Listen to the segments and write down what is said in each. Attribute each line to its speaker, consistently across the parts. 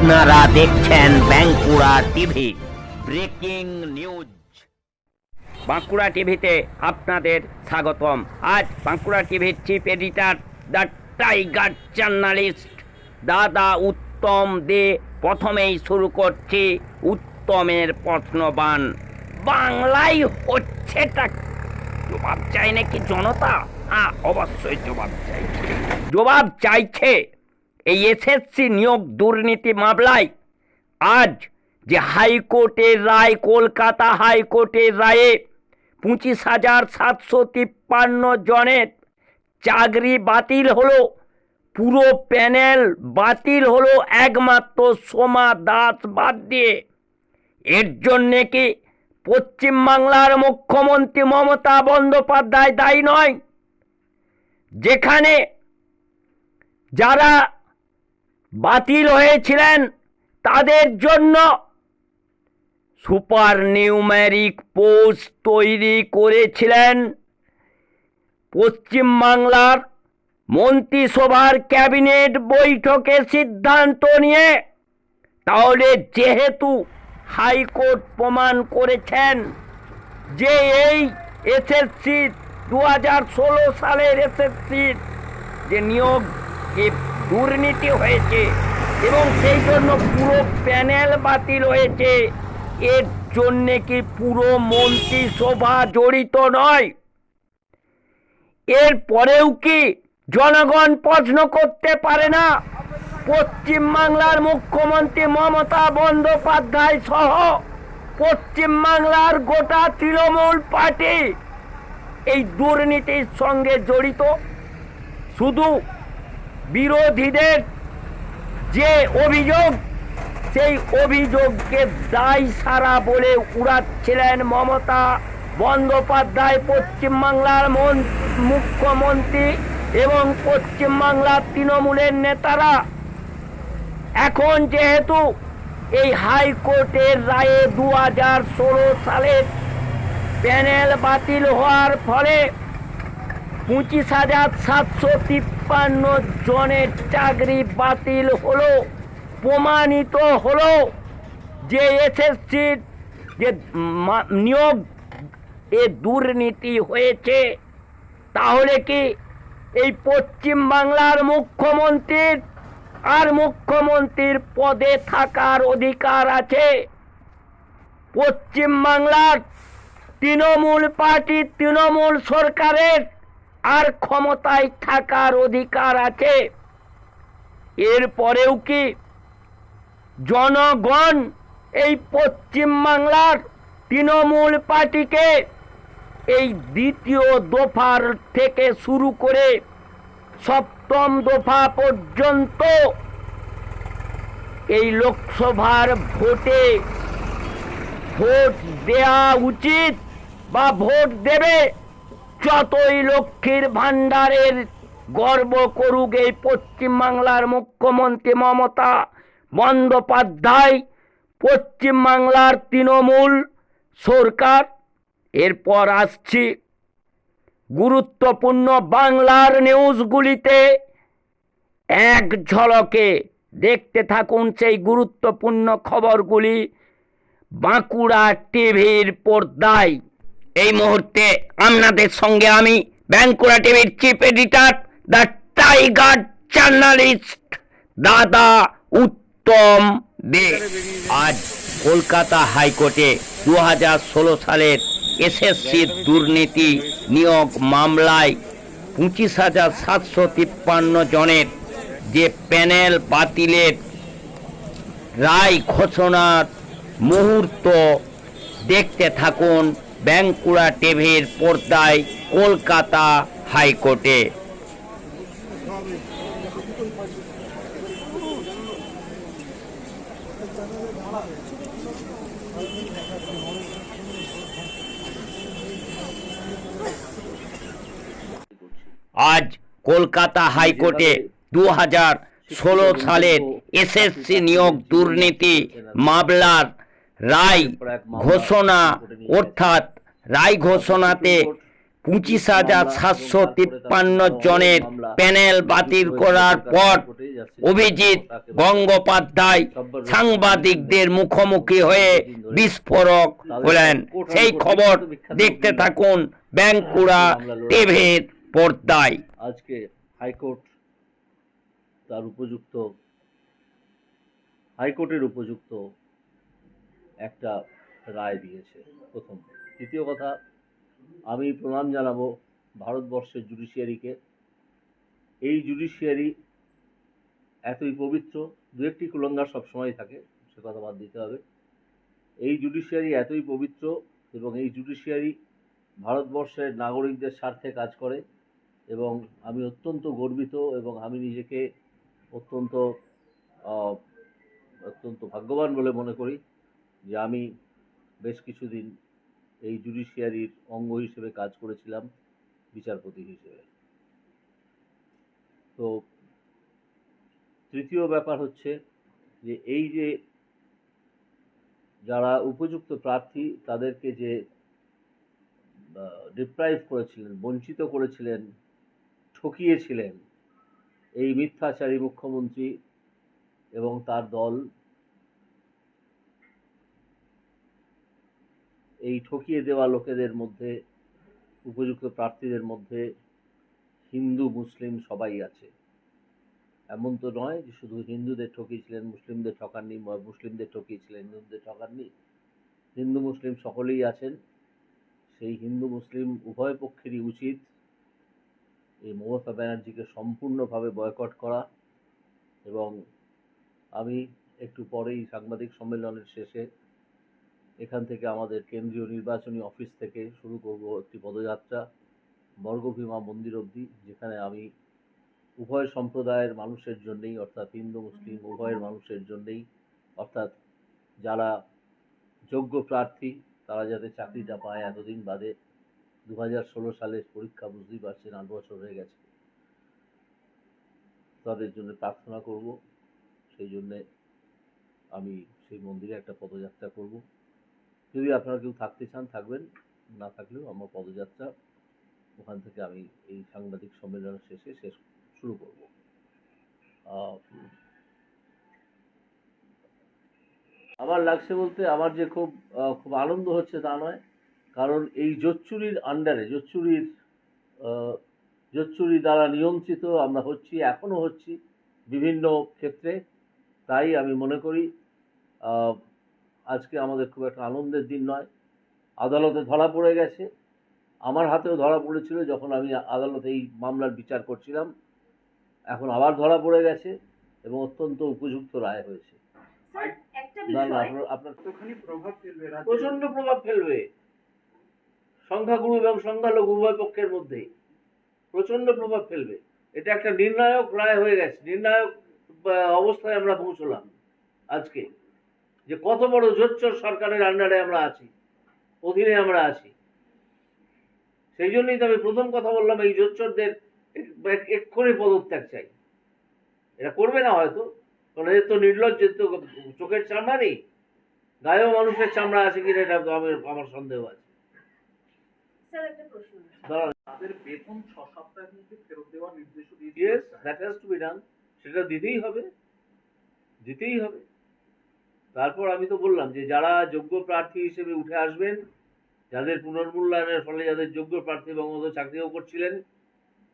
Speaker 1: আপনারা দেখছেন Bankura TV breaking news. Bankura টিভিতে আপনাদের স্বাগতম। আজ বাঁকুড়া টিভির chief editor the tiger journalist দাদা উত্তম দে। প্রথমেই শুরু করছি উত্তমের প্রশ্নবাণ। বাংলায় হচ্ছেটা জবাব চাই নাকি জনতা? অবশ্যই জবাব চাই। জবাব চাইছে এই এসএসসি নিয়োগ দুর্নীতি মামলায় আজ যে হাইকোর্টের রায়, কলকাতা হাইকোর্টের রায়ে 25,753 জনের চাকরি বাতিল হলো। পুরো প্যানেল বাতিল হলো একমাত্র সোমা দাস বাদ দিয়ে। এর জন্যে কি পশ্চিমবাংলার মুখ্যমন্ত্রী মমতা বন্দ্যোপাধ্যায় দায়ী নয়? যেখানে যারা বাতিল হয়েছিলেন তাদের জন্য সুপার নিউমেরিক পোস্ট তৈরি করেছিলেন পশ্চিমবাংলার মন্ত্রিসভার ক্যাবিনেট বৈঠকে সিদ্ধান্ত নিয়ে। তাহলে যেহেতু হাইকোর্ট প্রমাণ করেছেন যে এই এসএসসি 2016 সালের এসএসসির যে নিয়োগ দুর্নীতি হয়েছে এবং সেই জন্য পুরো প্যানেল বাতিল হয়েছে, এর জন্যে কি পুরো মন্ত্রিসভা জড়িত নয়? এর পরেও কি জনগণ প্রশ্ন করতে পারে না পশ্চিমবাংলার মুখ্যমন্ত্রী মমতা বন্দ্যোপাধ্যায় সহ পশ্চিমবাংলার গোটা তৃণমূল পার্টি এই দুর্নীতির সঙ্গে জড়িত? শুধু বিরোধীদের যে অভিযোগ, সেই অভিযোগকে দায় সারা বলে উড়াচ্ছিলেন মমতা বন্দ্যোপাধ্যায়, পশ্চিমবাংলার মুখ্যমন্ত্রী এবং পশ্চিমবাংলার তৃণমূলের নেতারা। এখন যেহেতু এই হাইকোর্টের রায়ে 2016 সালের প্যানেল বাতিল হওয়ার ফলে 25,753 জনের চাকরি বাতিল হলো, প্রমাণিত হলো যে এসএসসির যে নিয়োগ এ দুর্নীতি হয়েছে। তাহলে কি এই পশ্চিমবাংলার মুখ্যমন্ত্রীর আর মুখ্যমন্ত্রীর পদে থাকার অধিকার আছে? পশ্চিমবাংলার তৃণমূল পার্টি, তৃণমূল সরকারের আর ক্ষমতায় থাকার অধিকার আছে? এরপরেও কি জনগণ এই পশ্চিমবাংলার তৃণমূল পার্টিকে এই দ্বিতীয় দফার থেকে শুরু করে সপ্তম দফা পর্যন্ত এই লোকসভার ভোটে ভোট দেওয়া উচিত বা ভোট দেবে? যতই লক্ষ্মীর ভাণ্ডারের গর্ব করুক এই পশ্চিমবাংলার মুখ্যমন্ত্রী মমতা বন্দ্যোপাধ্যায়, পশ্চিমবাংলার তৃণমূল সরকার। এরপর আসছি গুরুত্বপূর্ণ বাংলার নিউজগুলিতে এক ঝলকে দেখতে থাকুন সেই গুরুত্বপূর্ণ খবরগুলি বাঁকুড়া টিভির পর্দায়। এই মুহূর্তে আপনাদের সঙ্গে আমি বাঁকুড়া টিভির chief editor the tiger journalist দাদা উত্তম দে। আজ কলকাতা হাইকোর্টে 2016 সালের এসএসসি দুর্নীতি নিয়োগ মামলায় 25,753 জনের যে প্যানেল বাতিলের রায় ঘোষণার মুহূর্ত দেখতে থাকুন বাঁকুড়া টিভির পর্দায় কলকাতা হাইকোর্টে। আজ কলকাতা হাইকোর্টে 2016 সালের এসএসসি নিয়োগ দুর্নীতি মামলার রায় ঘোষণা, অর্থাৎ রায় ঘোষণাতে 25,753 জনের প্যানেল বাতিল করার পর অভিজিৎ গঙ্গোপাধ্যায় সাংবাদিকদের মুখোমুখি হয়ে বিস্ফোরক হলেন। সেই খবর দেখতে থাকুন বাঁকুড়া টিভির পর্দায়।
Speaker 2: আজকে হাইকোর্ট তার হাইকোর্টের উপযুক্ত একটা রায় দিয়েছে প্রথম। দ্বিতীয় কথা, আমি প্রণাম জানাবো ভারতবর্ষের জুডিশিয়ারিকে। এই জুডিশিয়ারি এতই পবিত্র, দু একটি কুলঙ্গার সবসময় থাকে, সে কথা বাদ দিতে হবে। এই জুডিশিয়ারি এতই পবিত্র এবং এই জুডিশিয়ারি ভারতবর্ষের নাগরিকদের স্বার্থে কাজ করে এবং আমি অত্যন্ত গর্বিত এবং আমি নিজেকে অত্যন্ত ভাগ্যবান বলে মনে করি যে আমি বেশ কিছুদিন এই জুডিশিয়ারির অঙ্গ হিসেবে কাজ করেছিলাম, বিচারপতি হিসেবে। তো তৃতীয় ব্যাপার হচ্ছে যে এই যে যারা উপযুক্ত প্রার্থী তাদেরকে যে ডিপ্রাইভ করেছিলেন, বঞ্চিত করেছিলেন, ঠকিয়েছিলেন এই মিথ্যাচারী মুখ্যমন্ত্রী এবং তার দল, এই ঠকিয়ে দেওয়া লোকেদের মধ্যে, উপযুক্ত প্রার্থীদের মধ্যে হিন্দু মুসলিম সবাই আছে। এমন তো নয় যে শুধু হিন্দুদের ঠকিয়েছিলেন, মুসলিমদের ঠকাননি, মুসলিমদের ঠকিয়েছিলেন, হিন্দুদের ঠকাননি। হিন্দু মুসলিম সকলেই আছেন। সেই হিন্দু মুসলিম উভয় পক্ষেরই উচিত এই মমতা ব্যানার্জিকে সম্পূর্ণভাবে বয়কট করা। এবং আমি একটু পরেই সাংবাদিক সম্মেলনের শেষে এখান থেকে আমাদের কেন্দ্রীয় নির্বাচনী অফিস থেকে শুরু করব একটি পদযাত্রা বর্গভীমা মন্দির অবধি, যেখানে আমি উভয় সম্প্রদায়ের মানুষের জন্যেই, অর্থাৎ হিন্দু মুসলিম উভয়ের মানুষের জন্যেই, অর্থাৎ যারা যোগ্য প্রার্থী তারা যাতে চাকরিটা পায় এতদিন বাদে। 2016 সালের পরীক্ষা, বুঝতেই পারছেন 8 বছর হয়ে গেছে, তাদের জন্য প্রার্থনা করব। সেই জন্যে আমি সেই মন্দিরে একটা পদযাত্রা করব। যদি আপনারা কেউ থাকতে চান থাকবেন, না থাকলেও আমার পদযাত্রা ওখান থেকে আমি এই সাংবাদিক সম্মেলনের শেষে শুরু করব। আমার লাগছে বলতে আমার যে খুব আনন্দ হচ্ছে তা নয়, কারণ এই জোচ্চুরির আন্ডারে, জোচ্চুরি দ্বারা নিয়ন্ত্রিত আমরা হচ্ছি, এখনো হচ্ছি বিভিন্ন ক্ষেত্রে। তাই আমি মনে করি আজকে আমাদের খুব একটা আনন্দের দিন নয়। আদালতে ধরা পড়ে গেছে, আমার হাতেও ধরা পড়েছিল যখন আমি আদালতে এই মামলার বিচার করছিলাম। এখন আবার ধরা পড়ে গেছে এবং অত্যন্ত উপযুক্ত রায় হয়েছে। না না, আপনার প্রচন্ড প্রভাব ফেলবে সংখ্যাগুরু এবং সংখ্যালঘু উভয় পক্ষের মধ্যে, প্রচন্ড প্রভাব ফেলবে। এটা একটা নির্ণায়ক রায় হয়ে গেছে, নির্ণায়ক অবস্থায় আমরা পৌঁছলাম আজকে, যে কত বড় জোচ্চোর সরকারের আন্ডারে আমরা আছি, অধীনে আমরা আছি। সেই জন্যই তো আমি প্রথম কথা বললাম এই জোচ্চোরদের এক্ষুনি পদত্যাগ চাই। এরা করবে না হয়তো, কারণ এদের তো নির্লজ্জের তো চোখের চামড়া নেই, গায়েও মানুষের চামড়া আছে কিনা এটা আমার সন্দেহ আছে। সেটা দিতেই হবে। তারপর আমি তো বললাম যে যারা যোগ্য প্রার্থী হিসেবে উঠে আসবেন, যাদের পুনর্মূল্যায়নের ফলে যাদের যোগ্য প্রার্থী বঙ্গবন্ধু চাকরিও করছিলেন,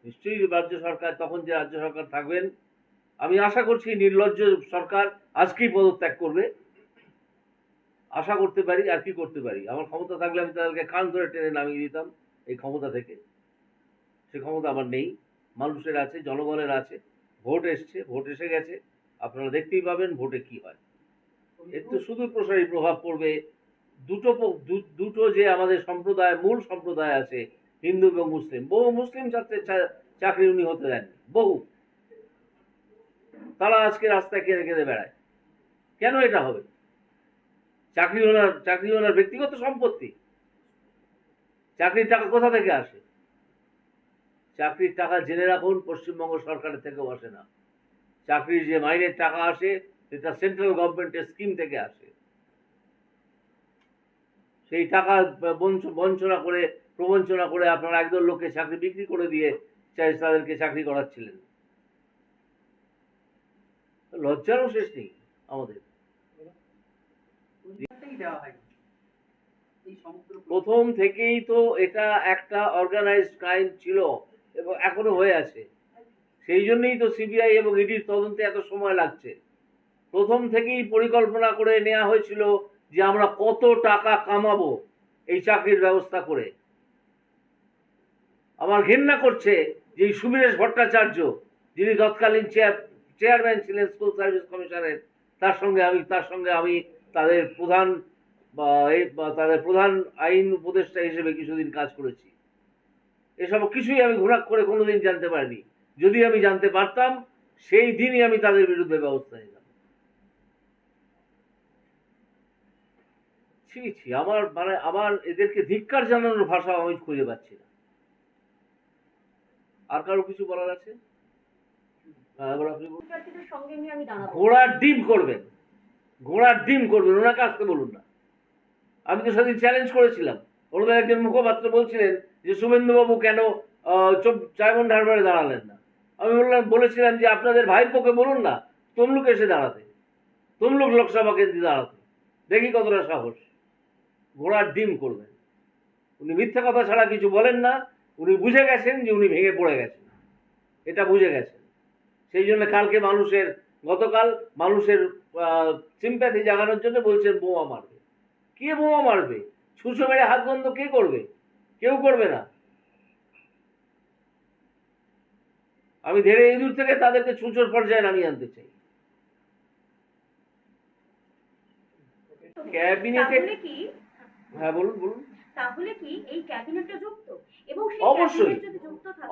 Speaker 2: নিশ্চয়ই রাজ্য সরকার, তখন যে রাজ্য সরকার থাকবেন, আমি আশা করছি নির্লজ্জ সরকার আজকেই পদত্যাগ করবে। আশা করতে পারি, আর কি করতে পারি। আমার ক্ষমতা থাকলে আমি তাদেরকে কান ধরে টেনে নামিয়ে দিতাম এই ক্ষমতা থেকে। সে ক্ষমতা আমার নেই, মানুষের আছে, জনগণের আছে। ভোট এসছে, ভোট এসে গেছে, আপনারা দেখতেই পাবেন ভোটে কি হয়। এর তো শুধু প্রসারী প্রভাব পড়বে। দুটো যে আমাদের সম্প্রদায়, মূল সম্প্রদায় আছে হিন্দু এবং মুসলিম, বহু মুসলিম ছাত্রের চাকরি উনি হতে দেননি, বহু। তারা আজকে রাস্তায় কেঁদে কেঁদে বেড়ায়। কেন এটা হবে? চাকরি ওনার ব্যক্তিগত সম্পত্তি। চাকরির টাকা কোথা থেকে আসে? চাকরির টাকা জেনে রাখুন, পশ্চিমবঙ্গ সরকারের থেকেও আসে না। চাকরির যে মাইনের টাকা আসে সেটা সেন্ট্রাল গভর্নমেন্টের স্কিম থেকে আসে। সেই টাকা বঞ্চনা করে প্রবঞ্চনা করে আপনারা একদল লোককে চাকরি বিক্রি করে দিয়ে তাদেরকে চাকরি করাচ্ছিলেন। লজ্জারও শেষ নেই আমাদের। প্রথম থেকেই তো এটা একটা অর্গানাইজড ক্রাইম ছিল এবং এখনো হয়ে আছে। সেই জন্যই তো সিবিআই এবং ইডির তদন্তে এত সময় লাগছে। প্রথম থেকেই পরিকল্পনা করে নেওয়া হয়েছিল যে আমরা কত টাকা কামাবো এই চাকরির ব্যবস্থা করে। আমার ঘেন্না করছে যে এই সুবীরেশ ভট্টাচার্য, যিনি তৎকালীন চেয়ারম্যান ছিলেন স্কুল সার্ভিস কমিশনের, তার সঙ্গে আমি তাদের প্রধান আইন উপদেষ্টা হিসেবে কিছুদিন কাজ করেছি। এসব কিছুই আমি ঘোরাক করে কোনোদিন জানতে পারিনি। যদি আমি জানতে পারতাম সেই দিনই আমি তাদের বিরুদ্ধে ব্যবস্থা নিতাম। ছি, আমার এদেরকে ধিক্কার জানানোর ভাষা আমি খুঁজে পাচ্ছি না। আর কারো কিছু বলার আছে? ঘোড়ার ডিম করবেন, ওনাকে আসতে বলুন না। আমি তো সেদিন চ্যালেঞ্জ করেছিলাম। ওনাদের একজন মুখপাত্র বলছিলেন যে শুভেন্দুবাবু কেন ডায়মন্ড হারবারে দাঁড়ালেন না। আমি বলেছিলাম যে আপনাদের ভাইপোকে বলুন না তমলুক এসে দাঁড়াতে, তমলুক লোকসভা কেন্দ্রে দাঁড়াতে, দেখি কতটা সাহস। ঘোড়ার ডিম করবেন। উনি মিথ্যা কথা ছাড়া কিছু বলেন না। উনি বুঝে গেছেন যে উনি ভেঙে পড়ে গেছেন, এটা বুঝে গেছেন। সেই জন্য গতকাল মানুষের সিম্প্যাথি জাগানোর জন্য বলছেন বোমা মারবে। কে বোমা মারবে? ছুঁচো মেরে হাত বন্ধ কে করবে? কেউ করবে না। আমি ধীরে ইঁদুর থেকে তাদেরকে ছুঁচোর পর্যায়ে নামিয়ে আনতে চাই। ক্যাবিনেটে হ্যাঁ বলুন।
Speaker 3: তাহলে কি এই ক্যাবিনেটটা যুক্ত? এবং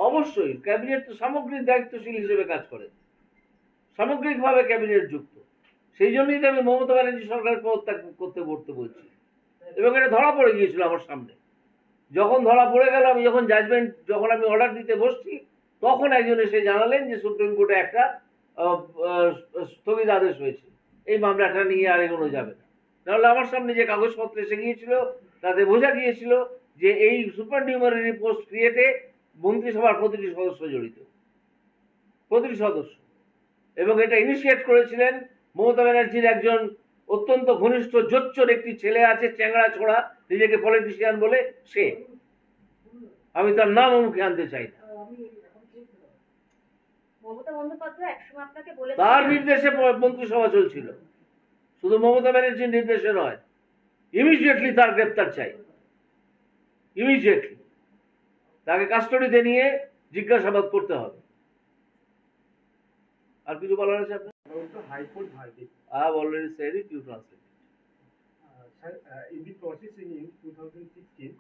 Speaker 2: অবশ্যই ক্যাবিনেট তো সামগ্রিক দায়িত্বশীল হিসেবে কাজ করে, সামগ্রিকভাবে ক্যাবিনেট যুক্ত। সেই জন্যই তো আমি মমতা ব্যানার্জি সরকারকে পদত্যাগ করতে বলছি। এবং এটা ধরা পড়ে গিয়েছিল আমার সামনে। যখন ধরা পড়ে গেল, যখন আমি অর্ডার দিতে বসছি, তখন একজন এসে জানালেন যে সুপ্রিম কোর্টে একটা স্থগিতাদেশ হয়েছে, এই মামলাটা নিয়ে আর এগোনো যাবে না। নাহলে আমার সামনে যে কাগজপত্র এসে গিয়েছিল তাতে বোঝা গিয়েছিল যে এই সুপার নিউমারি পোস্ট ক্রিয়েটে মন্ত্রিসভার প্রতিটি সদস্য জড়িত, প্রতিটি সদস্য। এবং এটা ইনিশিয়েট করেছিলেন মমতা ব্যানার্জির একজন অত্যন্ত ঘনিষ্ঠ জোচ্চোর একটি ছেলে আছে, চ্যাংড়া ছোড়া, নিজেকে পলিটিশিয়ান বলে সে। আমি তার নাম মুখে আনতে চাই না। তার নির্দেশে মন্ত্রিসভা চলছিল, শুধু মমতা ব্যানার্জির নির্দেশে নয়। ইমিডিয়েটলি তার গ্রেপ্তার চাই, ইমিডিয়েটলি তাকে কাস্টডিতে নিয়ে জিজ্ঞাসাবাদ করতে হবে। আর কিছু বলার আছে আপনার?
Speaker 4: High Court verdict.
Speaker 2: I have already said it, you translate it.
Speaker 4: Sir, in the processing in 2016,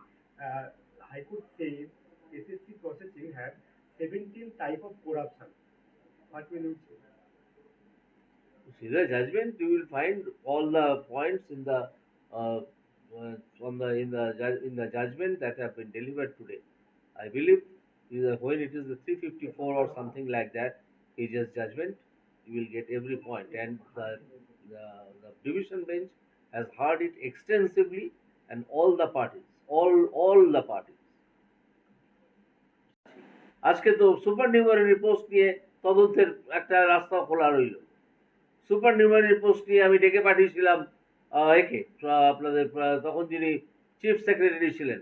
Speaker 4: High Court says SSC processing had 17 type of corruption. What will you say?
Speaker 2: See the judgment, you will find all the points in the judgment that have been delivered today. I believe when it is the 354 or something like that pages judgment, you will get every point, and the division bench has heard it extensively, and all the parties. আজকে তো super নিউমারি post নিয়ে তদন্তের একটা রাস্তা খোলা রইল। Super নিউমারি post নিয়ে আমি ডেকে পাঠিয়েছিলাম আপনাদের তখন যিনি চিফ সেক্রেটারি ছিলেন,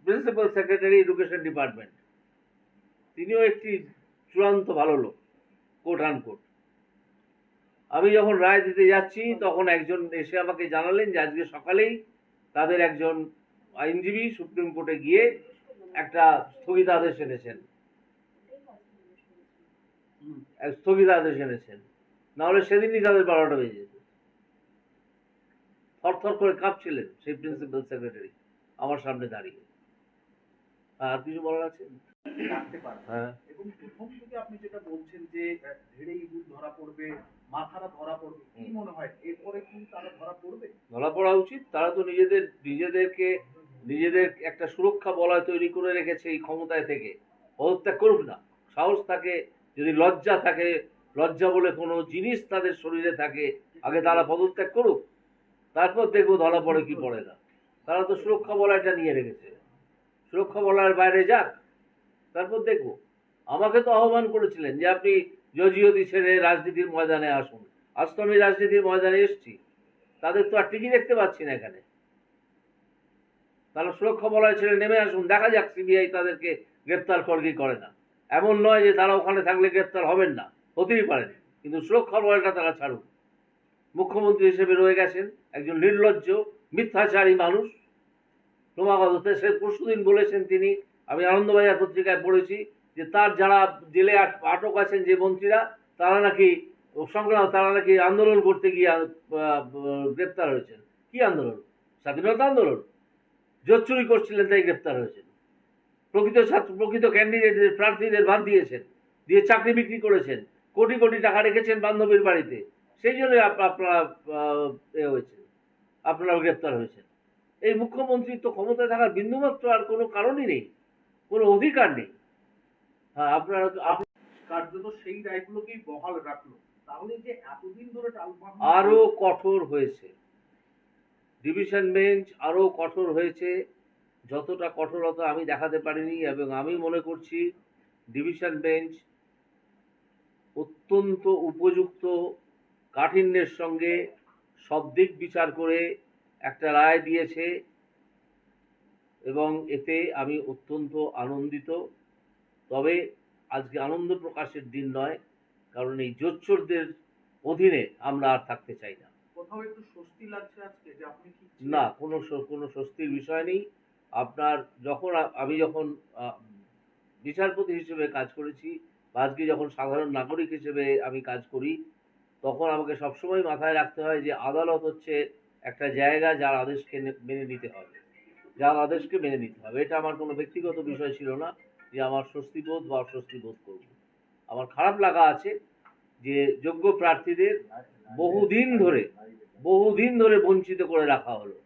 Speaker 2: প্রিন্সিপাল সেক্রেটারি এডুকেশন ডিপার্টমেন্ট, তিনিও একটি চূড়ান্ত ভালো লোক, কোট আনকোট। আমি যখন রায় দিতে যাচ্ছি তখন একজন এসে আমাকে জানালেন যে আজকে সকালেই তাদের একজন আইনজীবী সুপ্রিম কোর্টে গিয়ে একটা স্থগিতাদেশ এনেছেন, নাহলে সেদিনই তাদের 12টা বেজে যেত। থরথর করে কাঁপছিলেন সেই প্রিন্সিপাল সেক্রেটারি আমার সামনে দাঁড়িয়ে। আর কিছু বলার আছে? হ্যাঁ,
Speaker 5: এবং প্রথম থেকে আপনি যেটা বলছেন যে ধীরে ইঁদুর ধরা পড়বে, মাথারা ধরা পড়বে, কি মনে হয় এরপরে কি তারা ধরা পড়বে?
Speaker 2: ধরা পড়া উচিত। তারা তো নিজেদের একটা সুরক্ষা বলয় তৈরি করে রেখেছে এই ক্ষমতায় থেকে। পদত্যাগ করুক না, সাহস থাকে, যদি লজ্জা থাকে, লজ্জা বলে কোনো জিনিস তাদের শরীরে থাকে, আগে তারা পদত্যাগ করুক, তারপর দেখবো ধরা পড়ে কি পড়ে না। তারা তো সুরক্ষা বলয়টা নিয়ে রেখেছে। সুরক্ষা বলয়ের বাইরে যাক, তারপর দেখবো। আমাকে তো আহ্বান করেছিলেন যে আপনি জজিওতি ছেড়ে রাজনীতির ময়দানে আসুন। আজ তো আমি রাজনীতির ময়দানে এসেছি, তাদের তো আর টিকি দেখতে পাচ্ছি না এখানে। তারা সুরক্ষা বলয় ছেড়ে নেমে আসুন, দেখা যাক সিবিআই তাদেরকে গ্রেপ্তার করে কি করে না। এমন নয় যে তারা ওখানে থাকলে গ্রেপ্তার হবেন না, হতেই পারেন, কিন্তু সুরক্ষা বলয়টা তারা ছাড়ুন। মুখ্যমন্ত্রী হিসেবে রয়ে গেছেন একজন নির্লজ্জ মিথ্যাচারী মানুষ। ক্রমাগত সে পরশুদিন বলেছেন তিনি, আমি আনন্দবাজার পত্রিকায় পড়েছি যে তার যারা জেলে আটক আছেন যে মন্ত্রীরা, তারা নাকি তারা নাকি আন্দোলন করতে গিয়ে গ্রেপ্তার হয়েছেন। কি আন্দোলন? স্বাধীনতা আন্দোলন। জোট চুরি করছিলেন তাই গ্রেপ্তার হয়েছেন। প্রকৃত ক্যান্ডিডেটদের প্রার্থীদের বাদ দিয়েছেন, দিয়ে চাকরি বিক্রি করেছেন, কোটি কোটি টাকা রেখেছেন বান্ধবীর বাড়িতে, সেই জন্য আপনারা গ্রেপ্তার হয়েছেন। এই মুখ্যমন্ত্রীর তো ক্ষমতায় থাকার বিন্দুমাত্র আর কোনো কারণই নেই, কোনো অধিকার নেই। হ্যাঁ, আপনারা
Speaker 5: কার্যত সেই রায়গুলোকেই বহাল রাখলো, তাহলে যে এতদিন ধরে টালবাহানা
Speaker 2: আরো কঠোর হয়েছে, ডিভিশন বেঞ্চ আরো কঠোর হয়েছে। যতটা কঠোরতা আমি দেখাতে পারিনি, এবং আমি মনে করছি ডিভিশন বেঞ্চ অত্যন্ত উপযুক্ত কাঠিন্যের সঙ্গে সব দিক বিচার করে একটা রায় দিয়েছে, এবং এতে আমি অত্যন্ত আনন্দিত। তবে আজকে আনন্দ প্রকাশের দিন নয়, কারণ এই জোচ্চোরদের অধীনে আমরা আর থাকতে চাই না।
Speaker 5: কোথাও একটু স্বস্তি লাগছে আজকে যে আপনি কি
Speaker 2: না, কোনো স্বস্তির বিষয় নেই। আপনার আমি যখন বিচারপতি হিসেবে কাজ করেছি, বা আজকে যখন সাধারণ নাগরিক হিসেবে আমি কাজ করি, তখন আমাকে সবসময় মাথায় রাখতে হয় যে আদালত হচ্ছে একটা জায়গা যার আদেশকে মেনে নিতে হবে, এটা আমার কোনো ব্যক্তিগত বিষয় ছিল না যে আমার স্বস্তিবোধ বা অস্বস্তি বোধ করব। আমার খারাপ লাগা আছে যে যোগ্য প্রার্থীদের বহুদিন ধরে বঞ্চিত করে রাখা হলো।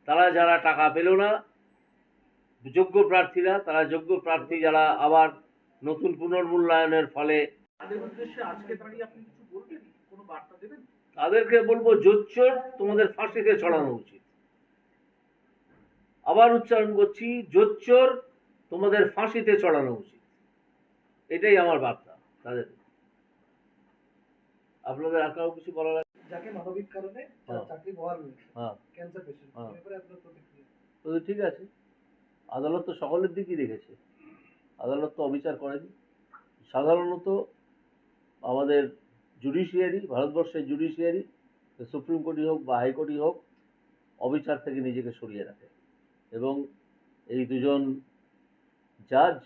Speaker 2: তারা যারা টাকা পেল না, যোগ্য প্রার্থী যারা আবার নতুন পুনর্মূল্যায়নের ফলে,
Speaker 5: তাদের উদ্দেশ্যে আজকে দাঁড়িয়ে আপনি কিছু বলবেন, কোনো বার্তা দেবেন?
Speaker 2: তাদেরকে বলবো, জোচ্চোর তোমাদের ফাঁসিতে চড়ানো উচিত। আবার উচ্চারণ করছি, জোচ্চোর তোমাদের ফাঁসিতে চড়ানো উচিত। এটাই আমার বার্তা তাদের। আপনাদের আর কারো কিছু বলার আছে?
Speaker 6: যাকে মানবিক কারণে
Speaker 2: হ্যাঁ।
Speaker 6: চাকরি বহাল রয়েছে,
Speaker 2: হ্যাঁ,
Speaker 6: ক্যান্সার পেশেন্ট,
Speaker 2: হ্যাঁ।
Speaker 6: এবারে আপনার প্রতিক্রিয়া?
Speaker 2: তো ঠিক আছে, আদালত তো সকলের দিকই দেখেছে, আদালত তো অবিচার করেনি। সাধারণত আমাদের জুডিশিয়ারি, ভারতবর্ষের জুডিশিয়ারি, সুপ্রিম কোর্টই হোক বা হাইকোর্টই হোক, অবিচার থেকে নিজেকে সরিয়ে রাখে, এবং এই দুজন জাজ,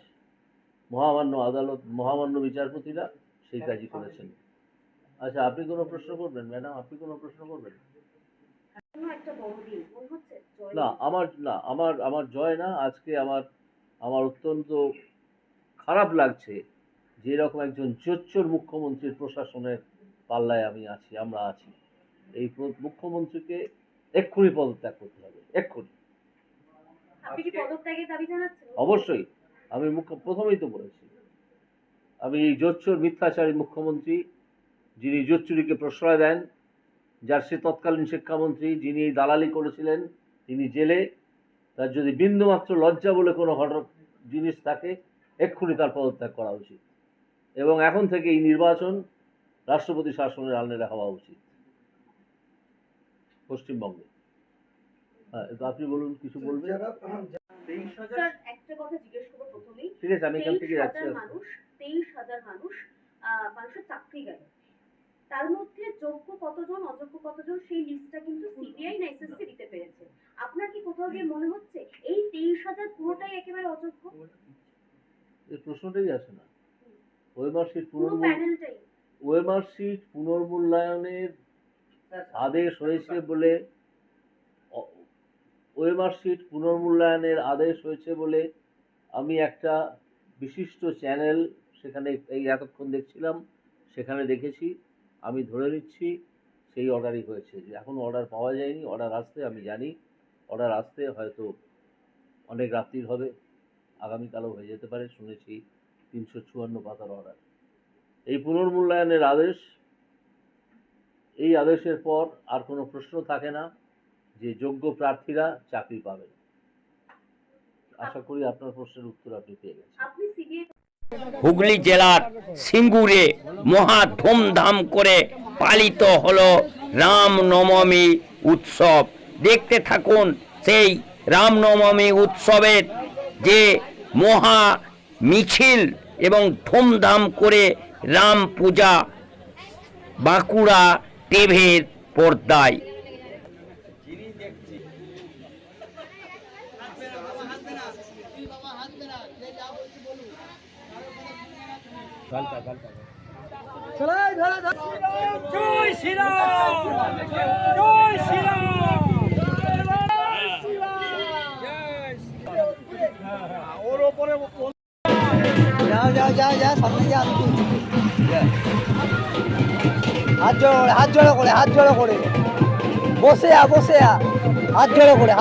Speaker 2: মহামান্য বিচারপতিরা সেই কাজই করেছেন। আচ্ছা, আপনি কোনো প্রশ্ন করবেন ম্যাডাম? আপনি কোনো প্রশ্ন করবেন?
Speaker 3: এখনো একটা বড় দিন মনে হচ্ছে জয়
Speaker 2: না, আমার জয় না। আজকে আমার অত্যন্ত খারাপ লাগছে যে এরকম একজন জোচ্চোর মুখ্যমন্ত্রীর প্রশাসনের পাল্লায় আমরা আছি। এই মুখ্যমন্ত্রীকে এক্ষুনি পদত্যাগ করতে হবে, এক্ষুনি।
Speaker 3: আপনি কি পদত্যাগের দাবি জানাচ্ছেন?
Speaker 2: অবশ্যই। আমি প্রথমেই তো বলেছি, আমি এই জোচ্চোর মিথ্যাচারী মুখ্যমন্ত্রী, যিনি জোচ্চুরিকে প্রশ্রয় দেন, যার সে তৎকালীন শিক্ষামন্ত্রী, যিনি এই দালালি করেছিলেন, তিনি জেলে। তার যদি বিন্দুমাত্র লজ্জা বলে কোনো জিনিস থাকে, এক্ষুনি তার পদত্যাগ করা উচিত, এবং এখন থেকে এই নির্বাচন রাষ্ট্রপতি শাসনের আন্ডারে হওয়া উচিত পশ্চিমবঙ্গে। হ্যাঁ, আপনি বলুন, কিছু বলবেন?
Speaker 6: যারা
Speaker 5: 23,000
Speaker 3: স্যার একটা কথা জিজ্ঞেস করবো প্রথমেই।
Speaker 2: ঠিক আছে, আমি এখান থেকে যাচ্ছি।
Speaker 3: 23,000 মানুষের চাকরি গেল, তার মধ্যে যোগ্য কতজন অযোগ্য কতজন সেই লিস্টটা কিন্তু সিবিআই না এসএসসি দিতে পেরেছে। আপনার কি কোথাও গিয়ে মনে হচ্ছে এই 23,000 পুরোটাই একেবারে অযোগ্য?
Speaker 2: এই প্রশ্নটাই আসে না। ওয়েমার
Speaker 3: প্যানেলটাই
Speaker 2: সিট পুনর্মূল্যায়নের আদেশ হয়েছে বলে আমি একটা বিশিষ্ট চ্যানেল সেখানে এই এতক্ষণ দেখছিলাম, সেখানে দেখেছি। আমি ধরে নিচ্ছি সেই অর্ডারই হয়েছে। যে এখন অর্ডার পাওয়া যায়নি, অর্ডার আসতে আমি জানি, অর্ডার আসতে হয়তো অনেক রাত্রির হবে, আগামীকালও হয়ে যেতে পারে। শুনেছি 354 পাতার অর্ডার। এই পুনর্মূল্যায়নের আদেশ, এই আদেশের পর আর কোনো প্রশ্ন থাকে না যে যোগ্য প্রার্থীরা চাকরি পাবেন। আশা করি আপনার প্রশ্নের উত্তর আপনি পেয়ে গেছেন।
Speaker 3: আপনি সিবিআই
Speaker 1: হুগলি জেলার সিঙ্গুরে মহা ধুমধাম করে পালিত হলো রামনবমী উৎসব। দেখতে থাকুন সেই রামনবমী উৎসবের যে মহা মিছিল এবং ধুমধাম করে রাম পূজা বাঁকুড়া টিভির পর্দায়।
Speaker 7: जाओ जाओ जाओ जाओ सामने जा हाथ जोड़ो करे बसे आ हाथ जोड़ो करे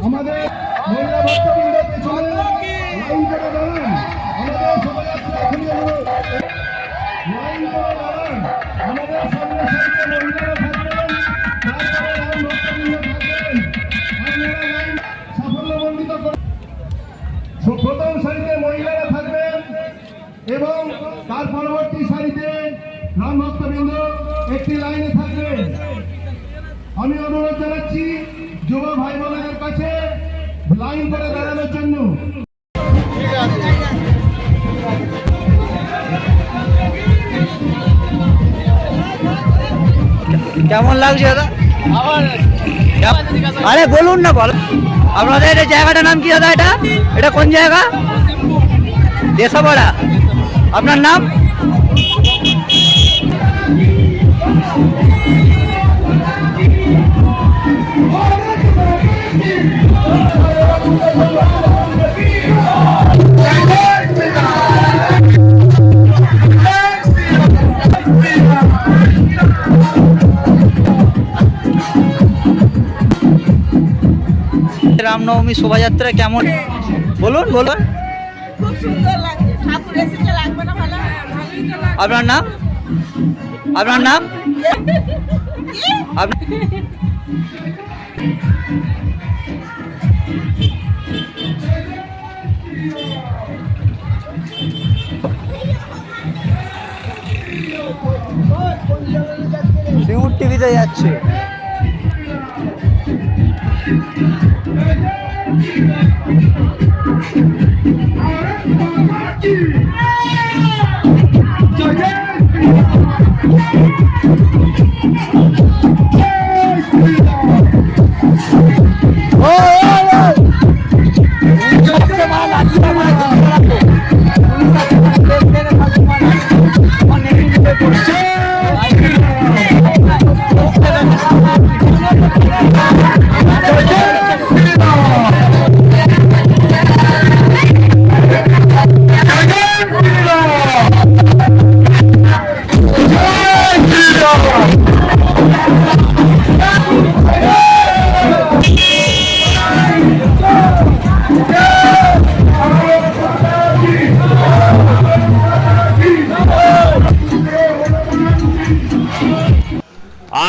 Speaker 8: আমাদের মহিলা ভক্তবৃন্দ পেছনে লাইন করে দাঁড়ান। আমাদের শোভাযাত্রা এখনই লাইন করে দাঁড়ান। আমাদের সামনে সামনে মহিলারা থাকবেন, তারপরে লাইন ভক্তবৃন্দ থাকবেন। আপনারা লাইন সাফল্যমণ্ডিত করুন। প্রথম সারিতে মহিলারা থাকবেন এবং তার পরবর্তী সারিতে রাম ভক্তবৃন্দ একটি লাইনে থাকবেন। আমি অনুরোধ জানাচ্ছি যুব ভাই বোনেদের কাছে লাইন করে দাঁড়ানোর জন্য।
Speaker 7: কেমন লাগছে দাদা? আরে বলুন না, বল। আপনাদের এই জায়গাটার নাম কি দাদা? এটা কোন জায়গা? দেশাপাড়া। আপনার নাম? রামনবমী শোভাযাত্রা কেমন? বলুন বলুন।
Speaker 9: খুব সুন্দর লাগছে, ঠাকুর এসেছে, লাগবে না ভালো? ভালোই তো লাগছে।
Speaker 7: আপনার নাম? আপনার নাম? আপনি সিঙ্গুর টিভিতে যাচ্ছে।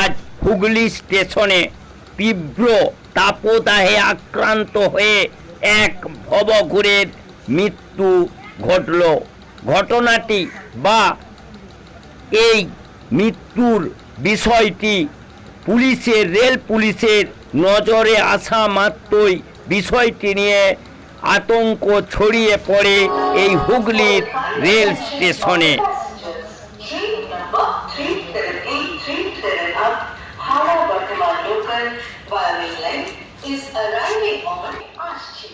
Speaker 1: আজ হুগলি স্টেশনে তীব্র তাপদাহে আক্রান্ত হয়ে এক ভবঘুরের মৃত্যু ঘটল। ঘটনাটি বা এই মৃত্যুর বিষয়টি রেল পুলিশের নজরে আসা মাত্রই বিষয়টি নিয়ে আতঙ্ক ছড়িয়ে পড়ে এই হুগলির রেল স্টেশনে।
Speaker 10: Train number 37837 up Howrah Bardhaman local via main line is arriving on Ashi.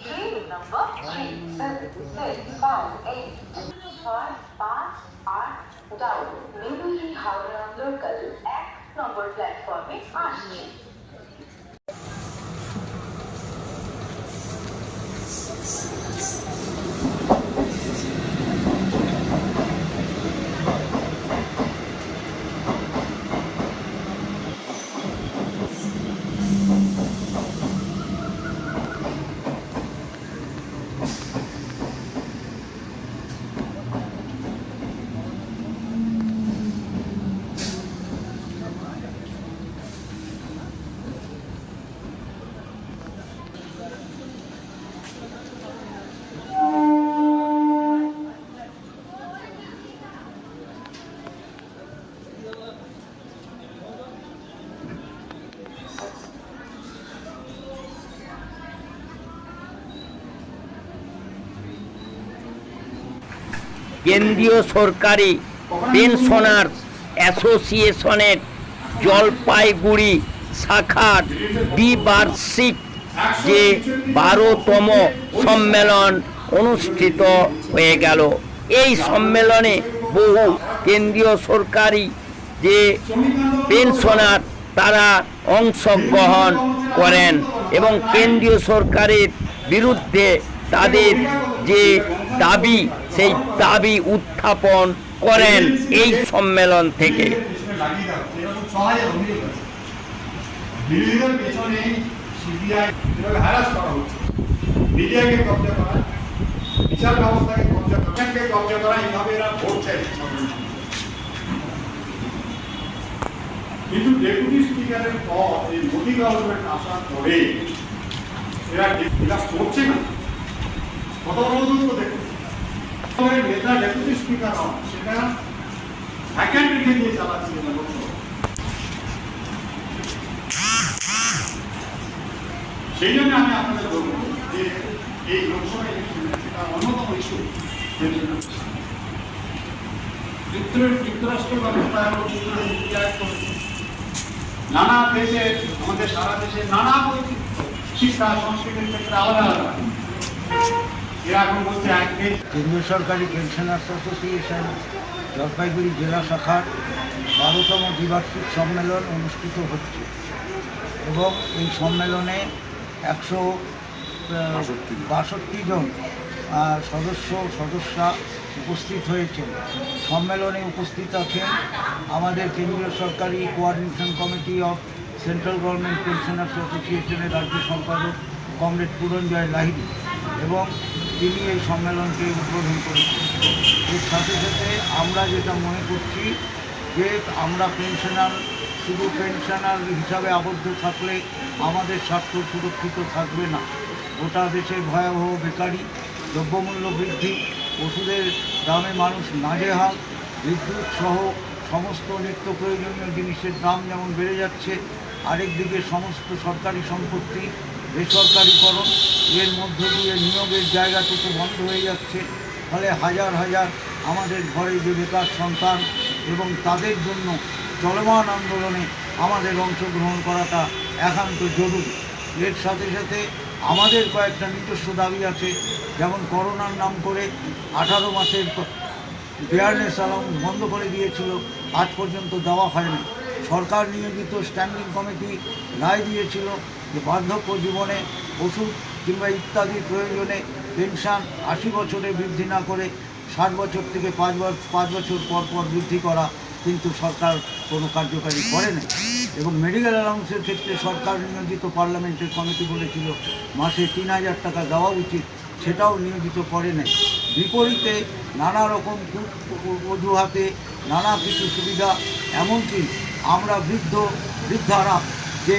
Speaker 10: Train number 37658 down New Howrah local X number platform Ashi.
Speaker 1: কেন্দ্রীয় সরকারি পেনশনার অ্যাসোসিয়েশনের জলপাইগুড়ি শাখার দ্বিবার্ষিক যে 12তম সম্মেলন অনুষ্ঠিত হয়ে গেল। এই সম্মেলনে বহু কেন্দ্রীয় সরকারি যে পেনশনার তারা অংশগ্রহণ করেন এবং কেন্দ্রীয় সরকারের বিরুদ্ধে তাদের যে দাবি সেই দাবি উত্থাপন করেন এই সম্মেলন থেকে।
Speaker 8: দিল্লির পেছনে সিবিআই যেভাবে হ্যারাস করা হচ্ছে, মিডিয়াকে কবজা করা, বিচার ব্যবস্থাকে কবজা করা, কবজা করা, এইভাবে এরা ভোট চাইছে। কিন্তু ডেপুটি স্পিকারের পর এই মোদী গভর্নমেন্ট আসার পরে এরা করছে না। কত অনুদ্র দেখুন, নেতা ডেপুটি স্পিকার হন, সেটা ভ্যাকেন্ট রেখে দিয়ে চালাচ্ছে না লোকসভা। সেই জন্য আমি আপনাদের বলবো যে এই লোকসভা ইলেকশনে সেটা অন্যতম ইস্যু। যুক্তরাষ্ট্র ব্যবস্থা এবং নানা দেশে, আমাদের সারা দেশে নানা শিক্ষা সংস্কৃতির ক্ষেত্রে আলাদা আলাদা। এরা এখন বলছে
Speaker 6: কেন্দ্রীয় সরকারি পেনশনার্স অ্যাসোসিয়েশন জলপাইগুড়ি জেলা শাখার 12তম দ্বিবার্ষিক সম্মেলন অনুষ্ঠিত হচ্ছে এবং এই সম্মেলনে 162 জন সদস্যা উপস্থিত হয়েছেন। সম্মেলনে উপস্থিত আছেন আমাদের কেন্দ্রীয় সরকারি coordination committee of central government pensioners অ্যাসোসিয়েশনের রাজ্য সম্পাদক কমরেড পুরঞ্জয় লাহিড়ী এবং তিনি এই সম্মেলনকে উদ্বোধন করেছেন। এর সাথে সাথে আমরা যেটা মনে করছি যে আমরা পেনশনার শুধু পেনশনার হিসাবে আবদ্ধ থাকলে আমাদের স্বার্থ সুরক্ষিত থাকবে না। গোটা দেশে ভয়াবহ বেকারি, দ্রব্যমূল্য বৃদ্ধি, ওষুধের দামে মানুষ নাজেহাল, বিদ্যুৎ সহ সমস্ত নিত্য প্রয়োজনীয় জিনিসের দাম যেমন বেড়ে যাচ্ছে, আরেকদিকে সমস্ত সরকারি সম্পত্তি বেসরকারিকরণ, এর মধ্য দিয়ে নিয়োগের জায়গাটুকু বন্ধ হয়ে যাচ্ছে। ফলে হাজার হাজার আমাদের ঘরে যে বেকার সন্তান এবং তাদের জন্য চলমান আন্দোলনে আমাদের অংশগ্রহণ করাটা একান্ত জরুরি। এর সাথে সাথে আমাদের কয়েকটা নিজস্ব দাবি আছে, যেমন করোনার নাম করে 18 মাসের বিয়ারনেস অ্যালাউন্স বন্ধ করে দিয়েছিল, আজ পর্যন্ত দেওয়া হয়নি। সরকার নিয়োজিত স্ট্যান্ডিং কমিটি রায় দিয়েছিল যে বার্ধক্য জীবনে ওষুধ কিংবা ইত্যাদি প্রয়োজনে পেনশন 80 বছরে বৃদ্ধি না করে 60 বছর থেকে 5 বছর পর পর বৃদ্ধি করা, কিন্তু সরকার কোনো কার্যকারী করে না। এবং মেডিকেল অ্যালাউন্সের ক্ষেত্রে সরকার নিয়োজিত পার্লামেন্টের কমিটি বলেছিল মাসে 3000 টাকা দেওয়া উচিত, সেটাও নিয়োজিত করে নাই। বিপরীতে নানা রকম অজুহাতে নানা কিছু সুবিধা, এমনকি আমরা বৃদ্ধারা যে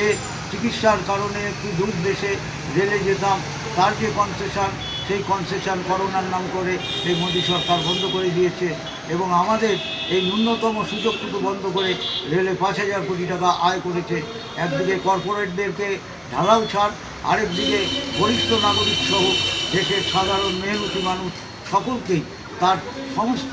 Speaker 6: চিকিৎসার কারণে একটু দূর দেশে রেলে যেতাম, তার যে কনসেশন, সেই কনসেশন করোনার নাম করে এই মোদী সরকার বন্ধ করে দিয়েছে এবং আমাদের এই ন্যূনতম সুযোগটুকু বন্ধ করে রেলে 5000 কোটি টাকা আয় করেছে। একদিকে কর্পোরেটদেরকে ঢালাও ছাড়, আরেকদিকে বরিষ্ঠ নাগরিক সহ দেশের সাধারণ মেহনতি মানুষ সকলকেই তার সমস্ত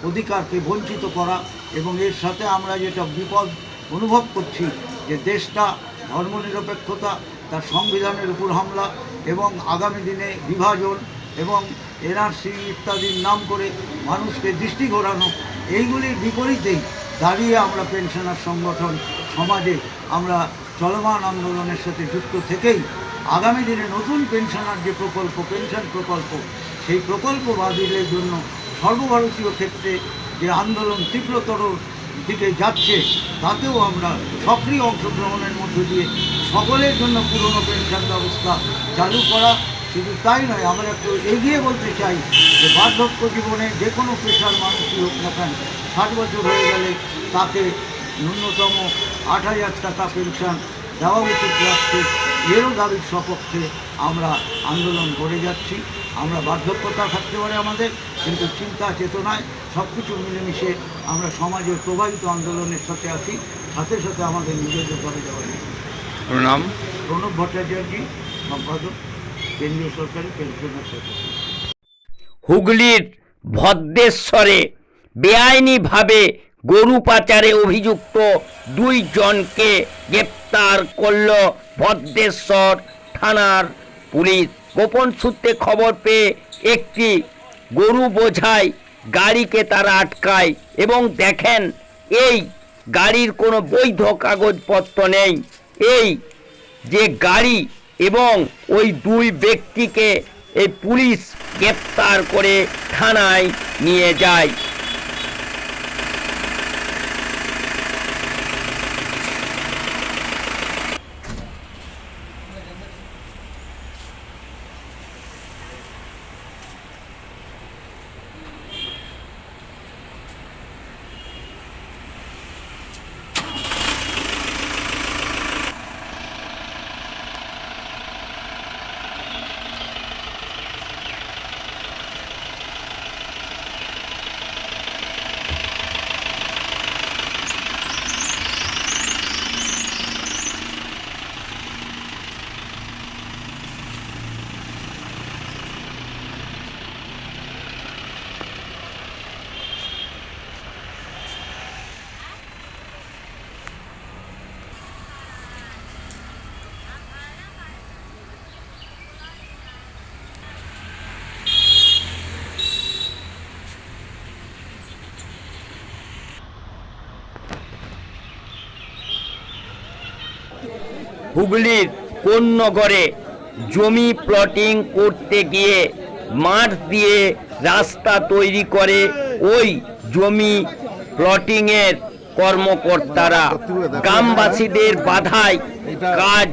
Speaker 6: অধিকারকে বঞ্চিত করা। এবং এর সাথে আমরা যেটা বিপদ অনুভব করছি যে দেশটা ধর্মনিরপেক্ষতা, তার সংবিধানের উপর হামলা এবং আগামী দিনে বিভাজন এবং এনআরসি ইত্যাদির নাম করে মানুষকে দৃষ্টি ঘোরানো, এইগুলির বিপরীতেই দাঁড়িয়ে আমরা পেনশনার সংগঠন সমাজে আমরা চলমান আন্দোলনের সাথে যুক্ত থেকেই আগামী দিনে নতুন পেনশনার যে প্রকল্প, পেনশন প্রকল্প, সেই প্রকল্প বাতিলের জন্য সর্বভারতীয় ক্ষেত্রে যে আন্দোলন তীব্রতর দিকে যাচ্ছে, তাতেও আমরা সক্রিয় অংশগ্রহণের মধ্য দিয়ে সকলের জন্য পুরনো পেনশন ব্যবস্থা চালু করা। শুধু তাই নয়, আমরা একটু এগিয়ে বলতে চাই যে বার্ধক্য জীবনে যে কোনো পেশার মানুষই হোক না কেন 60 বছর হয়ে গেলে তাকে ন্যূনতম 8000 টাকা পেনশন দেওয়া উচিত রাখতে, এরও দাবির সপক্ষে আমরা আন্দোলন করে যাচ্ছি। আমরা বার্ধক্যতা থাকতে পারে আমাদের, কিন্তু চিন্তা চেতনায় সব কিছু মিলেমিশে আমরা সমাজের প্রবাহিত আন্দোলনের সাথে আছি, সাথে সাথে আমাদের নিজেদের করে যাওয়া যায়।
Speaker 1: নাম
Speaker 6: প্রণব ভট্টাচার্য, সম্পাদক, কেন্দ্রীয় সরকারি পেনশনার্স অ্যাসোসিয়েশন।
Speaker 1: হুগলির ভদ্রেশ্বরে বেআইনিভাবে গরু পাচারে অভিযুক্ত 2 জনকে গ্রেপ্তার করল ভদ্রেশ্বর থানার পুলিশ। গোপন সূত্রে খবর পেয়ে একটি গরু বোঝাই গাড়িকে তারা আটকায় এবং দেখেন এই গাড়ির কোনো বৈধ কাগজপত্র নেই। এই যে গাড়ি এবং ওই 2 ব্যক্তিকে এই পুলিশ গ্রেপ্তার করে থানায় নিয়ে যায়। হুগলির কোন্নগরে জমি প্লটিং করতে গিয়ে মাঠ দিয়ে রাস্তা তৈরি করে ওই জমি প্লটিংয়ের কর্মকর্তারা। গ্রামবাসীদের বাধায় কাজ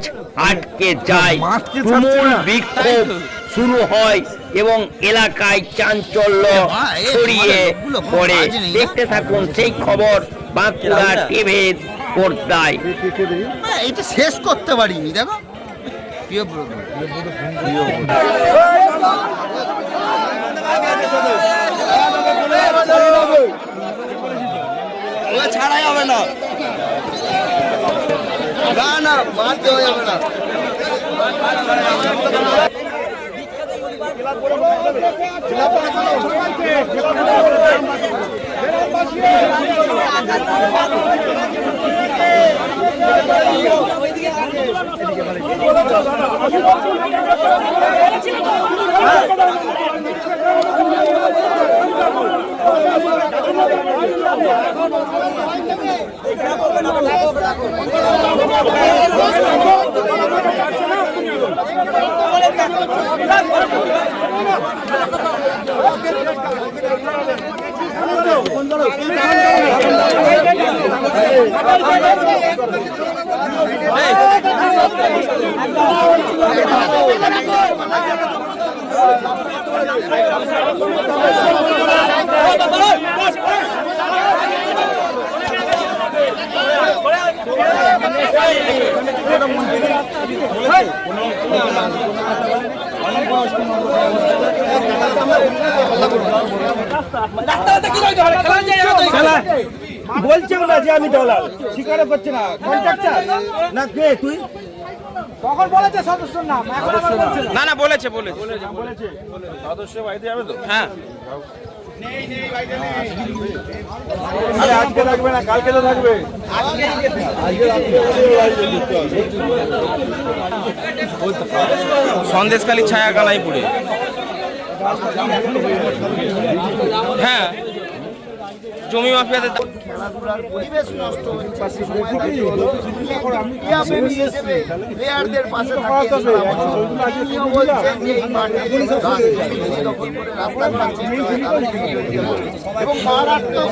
Speaker 1: আটকে যায়, তুমুল বিক্ষোভ শুরু হয় এবং এলাকায় চাঞ্চল্য ছড়িয়ে পড়ে। দেখতে থাকুন সেই খবর বাঁকুড়া টিভির পর্দায়।
Speaker 7: এটা শেষ করতে পারিনি, দেখো ছাড়া যাবে না, না বাদ দেওয়া যাবে না।
Speaker 6: বলছে না যে আমি দলাল, স্বীকার করছে না। কন্ট্রাক্টর না কে তুই? কখন বলেছে সদস্যর নাম? এখন আবার বলছে না।
Speaker 7: না বলেছে
Speaker 6: সদস্য বাড়িতে যাবে তো?
Speaker 7: হ্যাঁ
Speaker 6: আরে আজকে থাকবে না, কালকে তো থাকবে।
Speaker 7: সন্দেশখালী ছায়া কানাইপুরে। হ্যাঁ জমি মাফিয়াদের
Speaker 6: খেলাধুলার পরিবেশ নষ্ট হচ্ছে, প্লেয়ারদের পাশে এবং মারাত্মক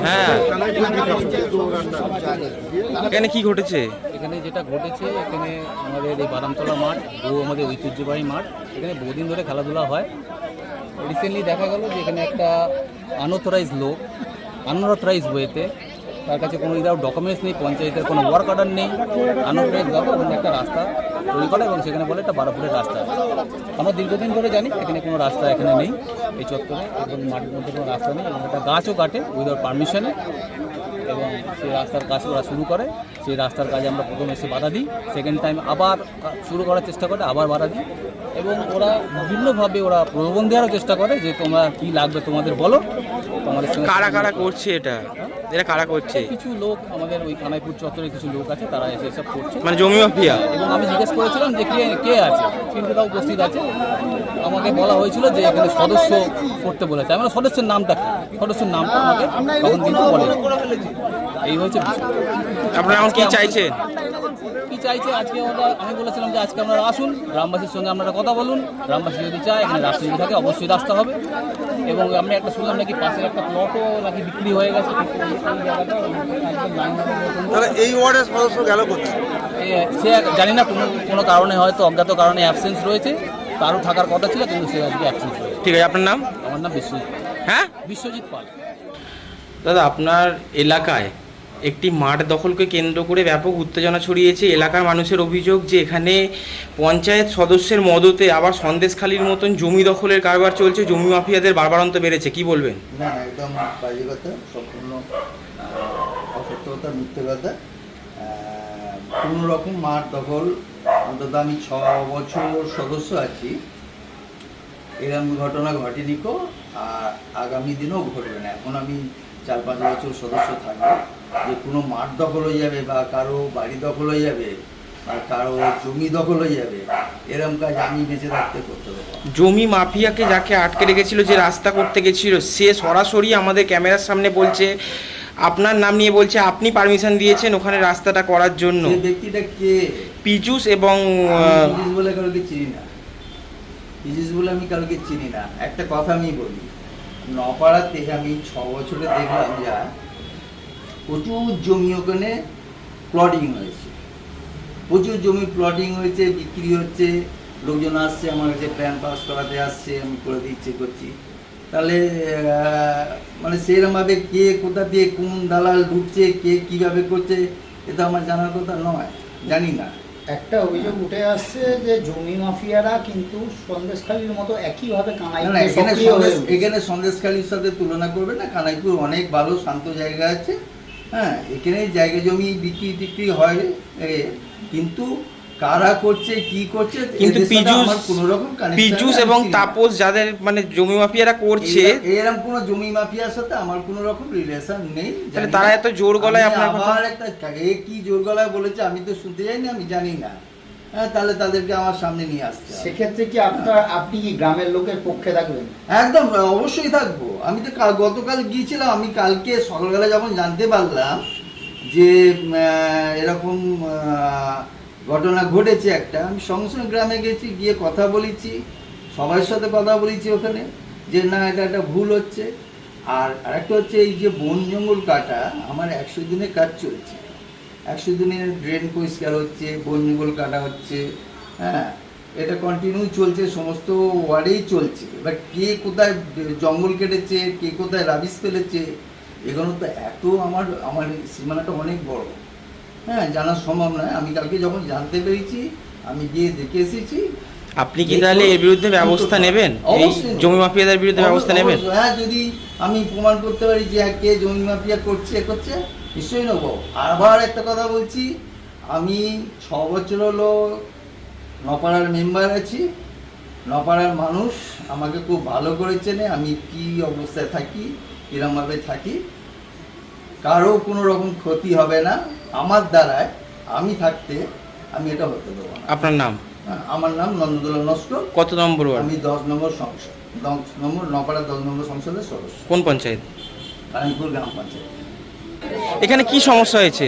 Speaker 7: হ্যাঁ এখানে কি ঘটেছে?
Speaker 11: এখানে যেটা ঘটেছে, এখানে আমাদের এই বাদামতলা মাঠ, আমাদের ঐতিহ্যবাহী মাঠ, এখানে বহুদিন ধরে খেলাধুলা হয়। রিসেন্টলি দেখা গেল যে এখানে একটা আনঅথরাইজ লোক আনঅথরাইজ ওয়েতে তার কাছে কোনো উইদাউট ডকুমেন্টস নেই, পঞ্চায়েতের কোনো ওয়ার্ক অর্ডার নেই, আনঅথরাইজভাবে ওখানে একটা রাস্তা তৈরি করে এবং সেখানে বলে একটা 12 ফুটের রাস্তা আছে। আমরা দীর্ঘদিন ধরে জানি এখানে কোনো রাস্তা এখানে নেই, এই চত্বরে এবং মাটির মধ্যে কোনো রাস্তা নেই এবং একটা গাছও কাটে উইদাউট পারমিশনে এবং সেই রাস্তার কাজ ওরা শুরু করে। সেই রাস্তার কাজে আমরা প্রথমে এসে বাধা দিই, সেকেন্ড টাইম আবার শুরু করার চেষ্টা করে, আবার বাধা দিই এবং ওরা বিভিন্নভাবে ওরা প্রলোভন দেওয়ারও চেষ্টা করে যে তোমরা কী লাগবে তোমাদের বলো, তোমাদের সঙ্গে
Speaker 7: কারা কারা করছে এটা, এটা কারা করছে?
Speaker 11: কিছু লোক আমাদের ওই কানাইপুর চত্বরে কিছু লোক আছে, তারা এসে এসব করছে
Speaker 7: মানে জমি মাফিয়া।
Speaker 11: এবং আমি জিজ্ঞেস করেছিলাম যে কে আছে, কিন্তু তাও উপস্থিত আছে। আমাকে বলা হয়েছিল যে এখানে সদস্য করতে বলেছে। আমরা সদস্যের নামটা আমাকে তখন কিন্তু বলে। এই হয়েছে বিষয়।
Speaker 7: আপনারা এখন কি চাইছেন?
Speaker 11: কি চাইছে আজকে আমি বলেছিলাম যে আজকে আপনারা আসুন, গ্রামবাসীর সঙ্গে আপনারা কথা বলুন, গ্রামবাসী যদি চায় এখানে রাস্তা যদি থাকে অবশ্যই রাস্তা হবে। এবং আমি একটা শুনলাম নাকি পাশের একটা প্লটও নাকি বিক্রি হয়ে গেছে।
Speaker 7: এই ওয়ার্ডের সদস্য গেল করছে
Speaker 11: সে জানি না, কোনো কারণে হয়তো অজ্ঞাত কারণে অ্যাবসেন্স রয়েছে, তারও থাকার কথা ছিল কিন্তু সে আজকে অ্যাবসেন্স রয়েছে।
Speaker 7: ঠিক আছে, আপনার নাম?
Speaker 11: আমার নাম বিশ্বজিৎ।
Speaker 7: হ্যাঁ,
Speaker 11: বিশ্বজিৎ পাল।
Speaker 7: দাদা আপনার এলাকায় একটি মাঠ দখলকে কেন্দ্র করে ব্যাপক উত্তেজনা ছড়িয়েছে। এলাকার মানুষের অভিযোগ যে এখানে পঞ্চায়েত সদস্যের মদতে আবার সন্দেশখালির মতন জমি দখলের কারবার চলছে, জমি মাফিয়াদের বাড়বাড়ন্ত বেড়েছে, কি বলবেন?
Speaker 6: না একদম বাজে কথা, সম্পূর্ণ অসত্য কথা, মিথ্যে কথা। কোনো রকম মাঠ দখল, অন্তত আমি 6 বছর সদস্য আছি, এরকম ঘটনা ঘটেনি কো, আর আগামী দিনেও ঘটবে না। এখন আমি 4-5 বছর সদস্য থাকবো, যে কোনো মাঠ দখল হয়ে যাবে বা কারো বাড়ি দখল হয়ে যাবে বা কারো জমি দখল হয়ে যাবে, এরকম কাজ আমি বেঁচে থাকতে করতে পারবো।
Speaker 7: জমি মাফিয়াকে যাকে আটকে রেখেছিল, যে রাস্তা করতে গেছিল, সে সরাসরি আমাদের ক্যামেরার সামনে বলছে, আপনার নাম নিয়ে বলছে আপনি পারমিশন দিয়েছেন ওখানে রাস্তাটা করার জন্য।
Speaker 6: সেই ব্যক্তিটা কে?
Speaker 7: পিজুস এবং
Speaker 6: পিজুস বলে কারোকে চিনি না, পিজুস বলে আমি কারোকে চিনি না। একটা কথা আমি বলি, নপাড়াতে আমি 6 বছরে দেখলাম যা প্রচুর জমি ওখানে প্লটিং হয়েছে, প্রচুর জমি প্লটিং হয়েছে, বিক্রি হচ্ছে, লোকজন আসছে আমার কাছে প্ল্যান পাস করাতে আসছে, আমি করে দিচ্ছি করছি। তাহলে মানে সেরকমভাবে কে কোথা দিয়ে কোন দালাল ঢুকছে, কে কীভাবে করছে, এটা আমার জানার কথা নয়, জানি না।
Speaker 12: একটা অভিযোগ উঠে আসছে যে জমি মাফিয়ারা কিন্তু সন্দেশখালীর মতো একইভাবে
Speaker 6: এখানে সন্দেশখালীর সাথে তুলনা করবে না, কানাইপুর অনেক ভালো শান্ত জায়গা আছে। হ্যাঁ, এখানে জায়গা জমি বিক্রি টিক্রি হয়, কিন্তু কারা করছে কি করছে,
Speaker 7: কিন্তু পিজুস এবং তাপস যাদের মানে জমি মাফিয়ারা করছে,
Speaker 6: এরকম কোনো জমি মাফিয়ার সাথে আমার কোনো রকম রিলেশন নেই।
Speaker 7: তারা এত জোর গলায় আপনার
Speaker 6: আবার একটা কি জোর গলায় বলেছে আমি তো শুনতে যাইনি, আমি জানি না। হ্যাঁ, তাহলে তাদেরকে আমার সামনে নিয়ে আসছে।
Speaker 12: সেক্ষেত্রে কি আপনি কি গ্রামের লোকের পক্ষে থাকবেন?
Speaker 6: একদম অবশ্যই থাকবো। আমি তো গতকাল গিয়েছিলাম, আমি কালকে সকালবেলা যখন জানতে পারলাম যে এরকম ঘটনা ঘটেছে একটা, আমি সঙ্গে সঙ্গে গ্রামে গেছি, গিয়ে কথা বলেছি, সবার সাথে কথা বলেছি ওখানে, যে না এটা একটা ভুল হচ্ছে। আর আরেকটা হচ্ছে এই যে বন জঙ্গল কাটা, আমার 100 দিনের কাজ চলছে, 100 দিনের ড্রেন পরিষ্কার হচ্ছে, বন জঙ্গল কাটা হচ্ছে। হ্যাঁ, এটা কন্টিনিউ চলছে, সমস্ত ওয়ার্ডেই চলছে। এবার কে কোথায় জঙ্গল কেটেছে, কে কোথায় রাবিশ ফেলেছে, এগুলো তো এত আমার সীমানাটা অনেক বড়। হ্যাঁ, জানা সম্ভব নয়। আমি কালকে যখন জানতে পেরেছি আমি গিয়ে দেখে এসেছি।
Speaker 7: আপনি কি তাহলে এর বিরুদ্ধে ব্যবস্থা নেবেন? এই জমি মাফিয়াদের বিরুদ্ধে ব্যবস্থা নেবেন?
Speaker 6: হ্যাঁ, যদি আমি প্রমাণ করতে পারি যে কে জমি মাফিয়া করছে নিশ্চয়ই নেবো। আবার একটা কথা বলছি, আমি 6 বছর হলো নপাড়ার মেম্বার আছি, নপাড়ার মানুষ আমাকে খুব ভালো করে চেনে, আমি কি অবস্থায় থাকি, কিরমভাবে থাকি, কারো কোনো রকম ক্ষতি হবে না আমার দ্বারায়, আমি থাকতে আমি এটা হতে দেবো না।
Speaker 7: আপনার নাম?
Speaker 6: আমার নাম নন্দদোলা নস্কর।
Speaker 7: কত নম্বর ওয়ার্ড?
Speaker 6: আমি 10 নম্বর সংসদ, 10 নম্বর নপাড়া 10 নম্বর সংসদের সদস্য।
Speaker 7: কোন পঞ্চায়েত?
Speaker 6: কানাইপুর গ্রাম পঞ্চায়েত।
Speaker 7: এখানে কি সমস্যা হয়েছে?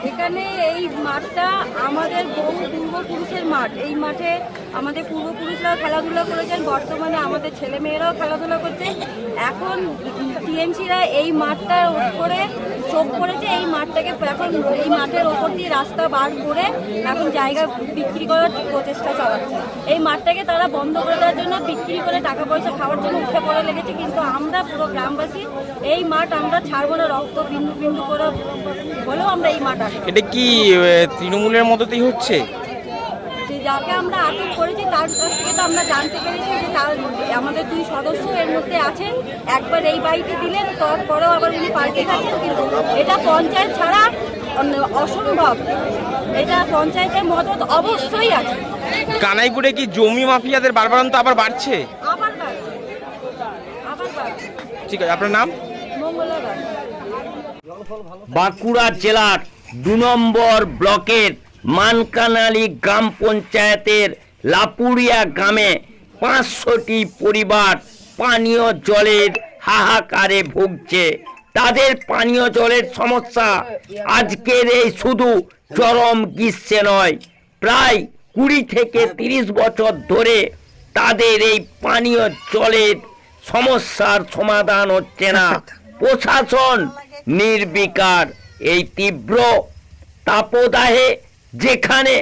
Speaker 9: এখানে এই মাঠটা আমাদের বহু পূর্বপুরুষের মাঠ। এই মাঠে আমাদের পূর্বপুরুষরাও খেলাধুলা করেছেন, বর্তমানে আমাদের ছেলে মেয়েরাও খেলাধুলা করছে। এখন টিএমসিরা এই মাঠটার উপরে চোখ পড়েছে এই মাঠটাকে, এখন এই মাঠের ওপর দিয়ে রাস্তা বার করে এখন জায়গা বিক্রি করার প্রচেষ্টা চালাচ্ছে। এই মাঠটাকে তারা বন্ধ করে দেওয়ার জন্য, বিক্রি করে টাকা পয়সা খাওয়ার জন্য উঠে পড়ে লেগেছে। কিন্তু আমরা পুরো গ্রামবাসী এই মাঠ আমরা ছাড়বো না, রক্ত বিন্দু বিন্দু করে বলেও আমরা এই মাঠ আসবো।
Speaker 7: এটা কি তৃণমূলের মদতেই হচ্ছে?
Speaker 9: যাকে আমরা আটক করেছি তার কাছ থেকে তো আমরা জানতে পেরেছি যে তার আমাদের 2 সদস্য এর মধ্যে আছেন। একবার এই বাড়িতে দিলেন, তারপরেও আবার উনি পাল্টে গেছেন। কিন্তু এটা পঞ্চায়েত ছাড়া অসম্ভব, এটা পঞ্চায়েতের মদত অবশ্যই আছে।
Speaker 7: কানাইপুরে কি জমি মাফিয়াদের বারবারন্ত আবার বাড়ছে?
Speaker 9: আবার বাড়ছে, আবার বাড়ছে।
Speaker 7: ঠিক আছে, আপনার নাম?
Speaker 9: মঙ্গলবার।
Speaker 1: বাঁকুড়া জেলার 2 নম্বর ব্লকের মানকানালি গ্রাম পঞ্চায়েতের লাপুরিয়া গ্রামে 500টি পরিবার পানীয় জলের হাহাকারে ভুগছে। তাদের পানীয় জলের সমস্যা আজকের এই শুধু চরম গ্রীষ্মে নয়, প্রায় 20 থেকে 30 বছর ধরে তাদের এই পানীয় জলের সমস্যার সমাধান হচ্ছে না। প্রশাসন নির্বিকার। এই তীব্র তাপদাহে যেখানে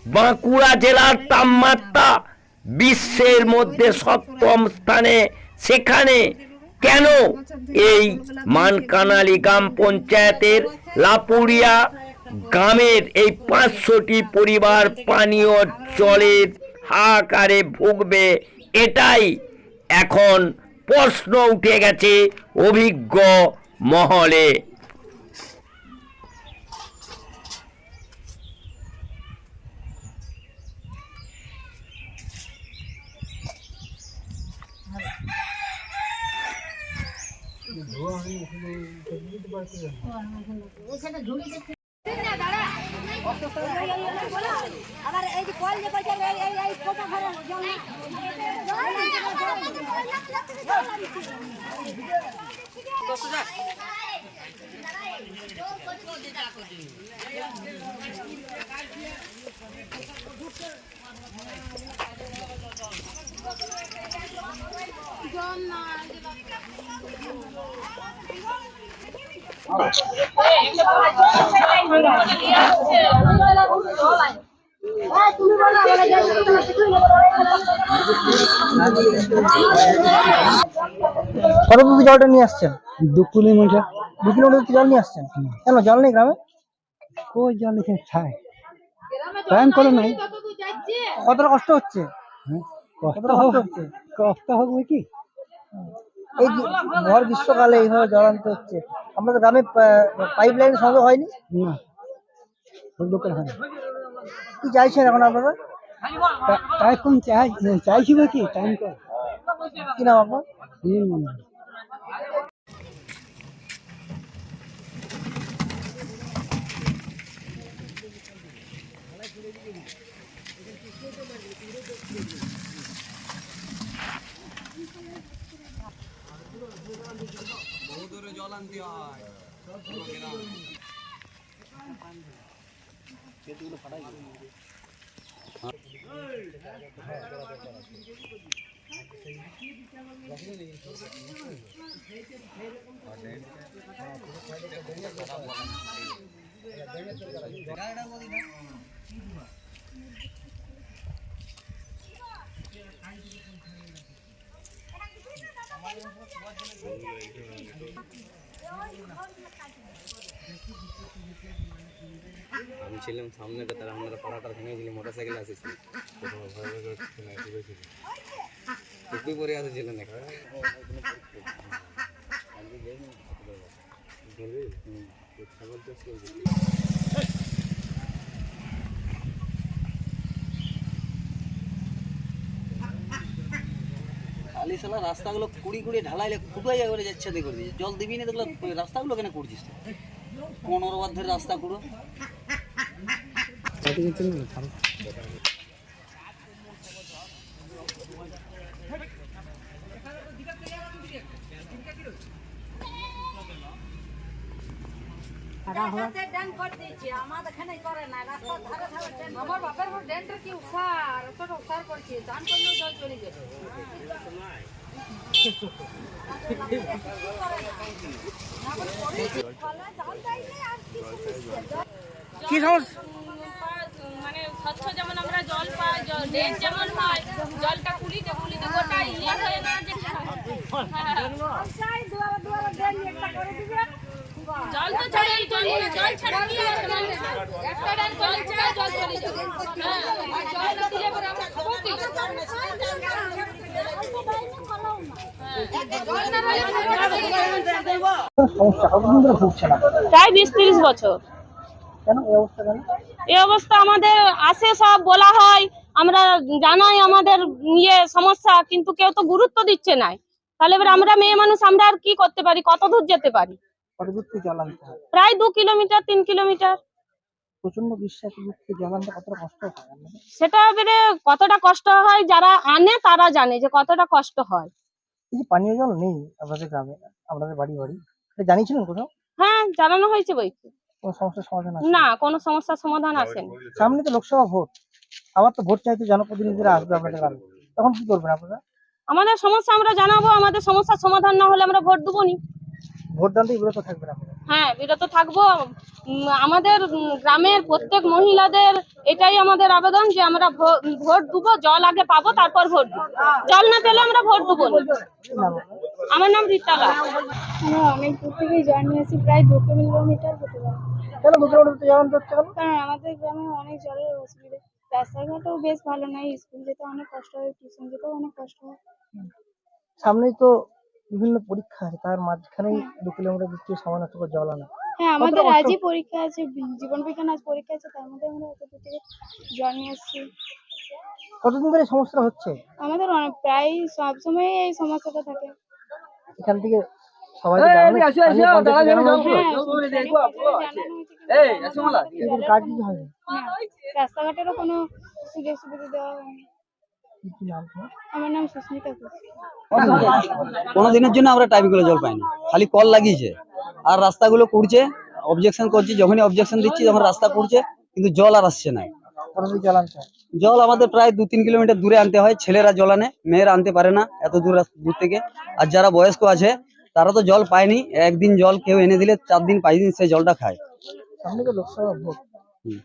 Speaker 1: বাঁকুড়া জেলার তাপমাত্রা বিশ্বের মধ্যে 7ম স্থানে, সেখানে কেন এই মানকানালি গ্রাম পঞ্চায়েতের লাপুরিয়া গ্রামের এই 500টি পরিবার পানীয় জলের হাহাকারে ভুগবে? এটাই এখন প্রশ্ন উঠে গেছে অভিজ্ঞ মহলে।
Speaker 9: আবার এই যে কল যে কইছে এই কোটা ঘরে জল
Speaker 12: কত দূর জলটা নিয়ে আসছেন? 2 কিলোমিটার। 2 কিলোমিটার জল নিয়ে আসছেন? কেন জল নেই গ্রামে? কই জল এখানে ছাই টাইম করে নাই। কতটা কষ্ট হচ্ছে? কষ্ট হবে কি এই ভর গ্রীষ্মকালে এইভাবে জল আনতে হচ্ছে। আমাদের গ্রামে পাইপ লাইন সংযোগ হয়নি না, কি চাইছেন এখন আপনারা? এখন চাইছি কি টাইম কি নাম আপনার?
Speaker 11: জল আনতে হয় আমি ছিলাম সামনে, তারা আমরা পাড়াটার ভেঙেছিল, মোটরসাইকেল আসেছিল, টুপি পরে আসেছিলেন একটা খালি সালা রাস্তাগুলো কুড়ি ঢালাইলে খুঁটাই করে যাচ্ছে করে দিয়েছে। জল দিবি না দেখলো রাস্তাগুলো কেন করছিস? 15 বার ধরে রাস্তা কুড়ো।
Speaker 9: আমার বাপের ড্রেনটা কি উসার করছে, চান করলেও জল চলে যাবে।
Speaker 12: কি সমস্যা?
Speaker 9: মানে স্বচ্ছ যেমন আমরা জল পাই, ড্রেন যেমন হয়, জলটা কুলিতে কুলিতে গোটা ইয়ে হয়ে না যে জল তো ছাড়ে, জল ছাড়া কি আছে মানুষ? একটা ড্রেন জল ছাড়া জল চলে যাবে। আর জল না দিলে পরে আমরা খাবো কি?
Speaker 12: সমস্যা কতদিন ধরে ভুগছেন আপনারা?
Speaker 9: প্রায় 20-30 বছর।
Speaker 12: কেন এই অবস্থা কেন?
Speaker 9: এই অবস্থা আমাদের আসে, সব বলা হয়, আমরা জানাই আমাদের সমস্যা, কিন্তু কেউ তো গুরুত্ব দিচ্ছে না। তাহলে এবার আমরা মেয়ে মানুষ, আমরা আর কি করতে পারি? কত দূর যেতে পারি?
Speaker 12: কত দূর থেকে জল আনতে হয়?
Speaker 9: প্রায় 2 কিলোমিটার 3 কিলোমিটার।
Speaker 12: প্রচন্ড গ্রীষ্মে এত দূর থেকে জল আনতে কতটা কষ্ট হয় আপনাদের?
Speaker 9: সেটা এবারে কতটা কষ্ট হয় যারা আনে তারা জানে যে কতটা কষ্ট হয়।
Speaker 12: এই যে পানীয় জল নেই আপনাদের গ্রামে, আপনাদের বাড়ি বাড়ি, এটা জানিয়েছিলেন কোথাও?
Speaker 9: হ্যাঁ, জানানো হয়েছে বইতে।
Speaker 12: কোনো সমস্যার সমাধান আছে?
Speaker 9: না, কোনো সমস্যার সমাধান আসেনি।
Speaker 12: সামনে তো লোকসভা ভোট, আবার তো ভোট চাইতে জনপ্রতিনিধিরা আসবে আপনাদের গ্রামে, তখন কি করবেন আপনারা?
Speaker 9: আমাদের সমস্যা আমরা জানাবো, আমাদের সমস্যার সমাধান না হলে আমরা ভোট দেবো নি।
Speaker 12: ভোট দান থেকে বিরত থাকবেন আপনারা?
Speaker 9: হ্যাঁ, বিরত থাকবো। আমাদের গ্রামের প্রত্যেক মহিলাদের এটাই আমাদের আবেদন যে আমরা ভোট দেবো, জল আগে পাবো তারপর ভোট দেবো। জল না পেলে আমরা ভোট দেবো না। আমার নাম রীতা গাছ।
Speaker 13: আমরা অনেক দূর থেকেই জল নিয়ে আসি, প্রায় 2 কিলোমিটার হতে পারে।
Speaker 12: কেন 2 কিলোমিটার জল আনতে হচ্ছে কেন?
Speaker 13: কারণ আমাদের গ্রামে অনেক জলের অসুবিধা, রাস্তাঘাটও বেশ ভালো নয়, স্কুল যেতে অনেক কষ্ট হয়, টিউশন যেতেও অনেক কষ্ট হয়।
Speaker 12: সামনেই তো বিভিন্ন পরীক্ষা আছে, তার মাঝখানেই 2 কিলোমিটার দূর থেকে সামান্য একটু করে জল আনা।
Speaker 13: হ্যাঁ, আমাদের
Speaker 12: কতটা কষ্ট?
Speaker 13: আজই পরীক্ষা আছে, জীবন বিজ্ঞান আজ পরীক্ষা আছে, তার মধ্যে আমরা এত দূর থেকে জল নিয়ে আসছি।
Speaker 12: কতদিন ধরে এই সমস্যাটা হচ্ছে?
Speaker 13: আমাদের প্রায় সবসময় এই সমস্যাটা থাকে।
Speaker 12: এখান থেকে সবাইকে জানানো হয়েছে?
Speaker 13: হ্যাঁ, জানানো হয়েছে,
Speaker 12: কিন্তু কাজ কিছু হয়নি।
Speaker 13: রাস্তাঘাটেরও কোনো সুযোগ সুবিধা দেওয়া হয়নি।
Speaker 12: কি নাম তোমার?
Speaker 13: আমার নাম সুস্মিতা ঘোষ।
Speaker 14: কোনো দিনের জন্য আমরা টাইমগুলো জল পাইনি, খালি কল লাগিয়েছে আর রাস্তাগুলো করছে, অবজেকশন করছে, যখনই অবজেকশন দিচ্ছি তখন রাস্তা করছে, কিন্তু জল আর আসছে না।
Speaker 12: কতদিন জল আনতে হয়?
Speaker 14: জল আমাদের প্রায় 2-3 কিলোমিটার দূরে আনতে হয়, ছেলেরা জল আনে, মেয়েরা আনতে পারে না এত দূর থেকে। আর যারা বয়স্ক আছে তারা তো জল পায়নি, একদিন জল কেউ এনে দিলে 4 দিন 5 দিন সেই জলটা খায়।
Speaker 12: সামনে তো লোকসভা ভোট,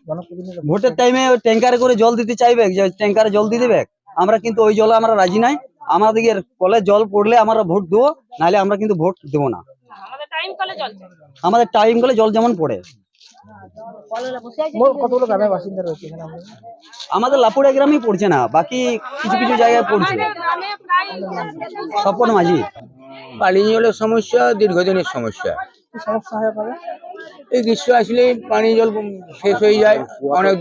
Speaker 12: জনপ্রতিনিধিরা
Speaker 14: ভোটের টাইমে ট্যাঙ্কারে করে জল দিতে চাইবে, যে ট্যাঙ্কারে জল দিয়ে দেবে, আমরা কিন্তু ওই জলে আমরা রাজি নাই। আমাদের কলে জল পড়লে আমরা ভোট দেবো, নাহলে আমরা কিন্তু ভোট দেবো না।
Speaker 9: আমাদের টাইম কলে জল চাই।
Speaker 14: আমাদের টাইম কলে জল যেমন পড়ে।
Speaker 12: কতগুলো গ্রামের বাসিন্দা রয়েছে এখানে?
Speaker 14: আমাদের লাপুড়া গ্রামেই পড়ছে না, বাকি কিছু কিছু জায়গায় পড়ছে। স্বপন মাঝি।
Speaker 15: পানীয় জলের সমস্যা দীর্ঘদিনের সমস্যা।
Speaker 12: কি সমস্যা হয় আপনাদের?
Speaker 15: এই গ্রীষ্ম আসলে পানীয় জল শেষ হয়ে যায়, অনেক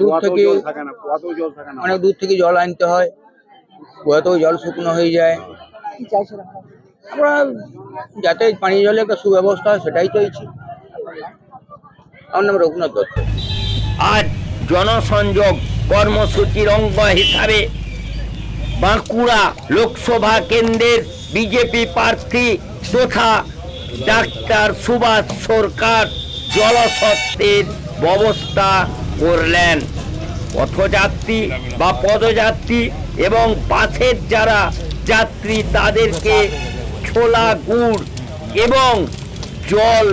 Speaker 15: দূর থেকে জল আনতে হয়, কুয়াতেও জল শুকনো হয়ে যায়।
Speaker 12: কি চাইছেন আপনারা?
Speaker 15: আমরা যাতে পানীয় জলের একটা সুব্যবস্থা হয় সেটাই চাইছি। আমার নাম রঘুনাথ দত্ত।
Speaker 1: আজ জনসংযোগ কর্মসূচির অঙ্গ হিসাবে বাঁকুড়া লোকসভা কেন্দ্রের বিজেপি প্রার্থী তথা ডাক্তার সুভাষ সরকার জলসত্ত্বের ব্যবস্থা করলেন। পথযাত্রী বা পদযাত্রী এবং বাসের যারা যাত্রী তাদেরকে ছোলা গুড় এবং জল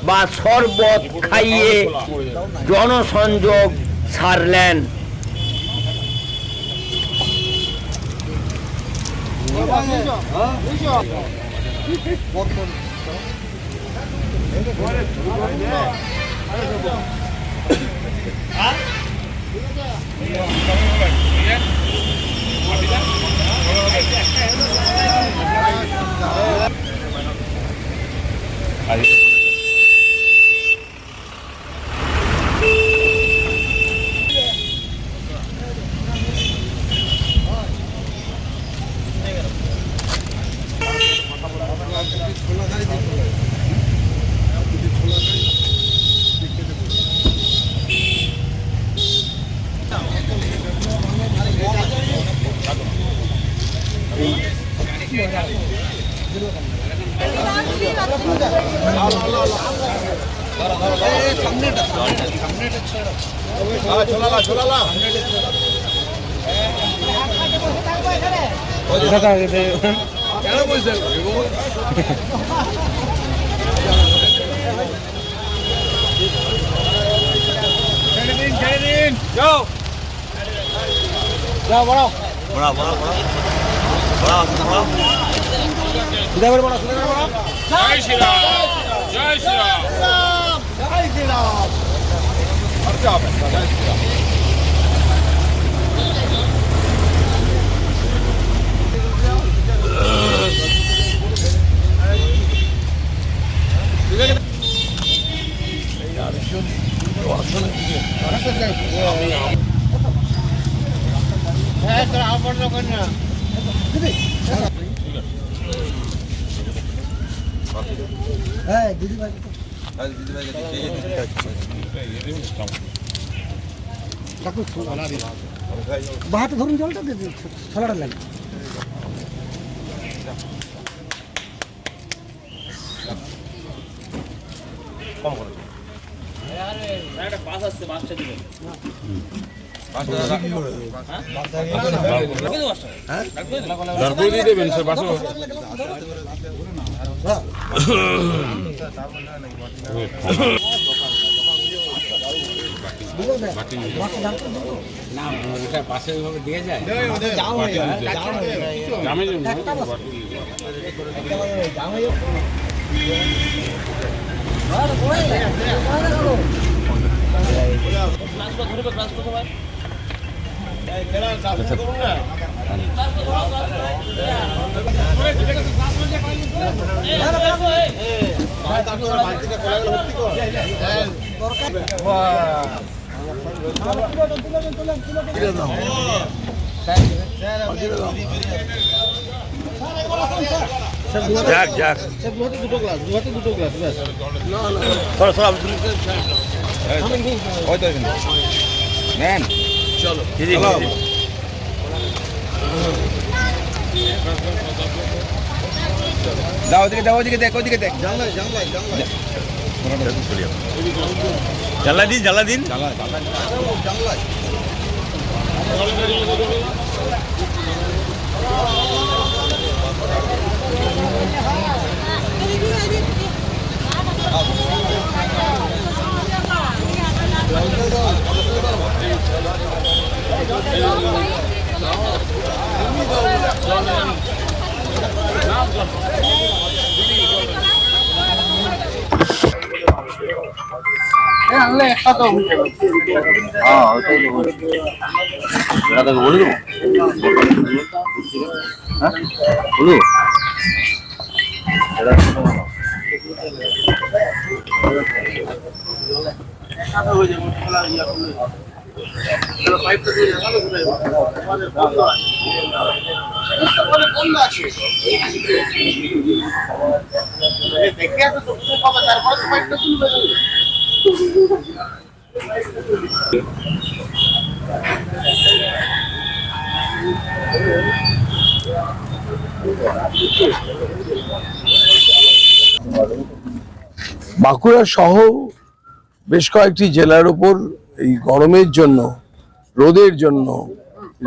Speaker 1: বা শরবত খাইয়ে জনসংযোগ সারলেন।
Speaker 12: হ্যাঁ দিদি ভাই বাহাতে ধরুন জলটা ছলাটা লাগে
Speaker 11: পাশে ওইভাবে দিয়ে যায়
Speaker 1: যাক যাক
Speaker 5: দুটো গ্লাস ব্যাস
Speaker 1: সরো সরো
Speaker 11: নেন
Speaker 1: চলো দিদি
Speaker 11: দাও ওদিকে দেখ
Speaker 1: জ্বালা দিন
Speaker 16: বাঁকুড়া সহ বেশ কয়েকটি জেলার উপর এই গরমের জন্য রোদের জন্য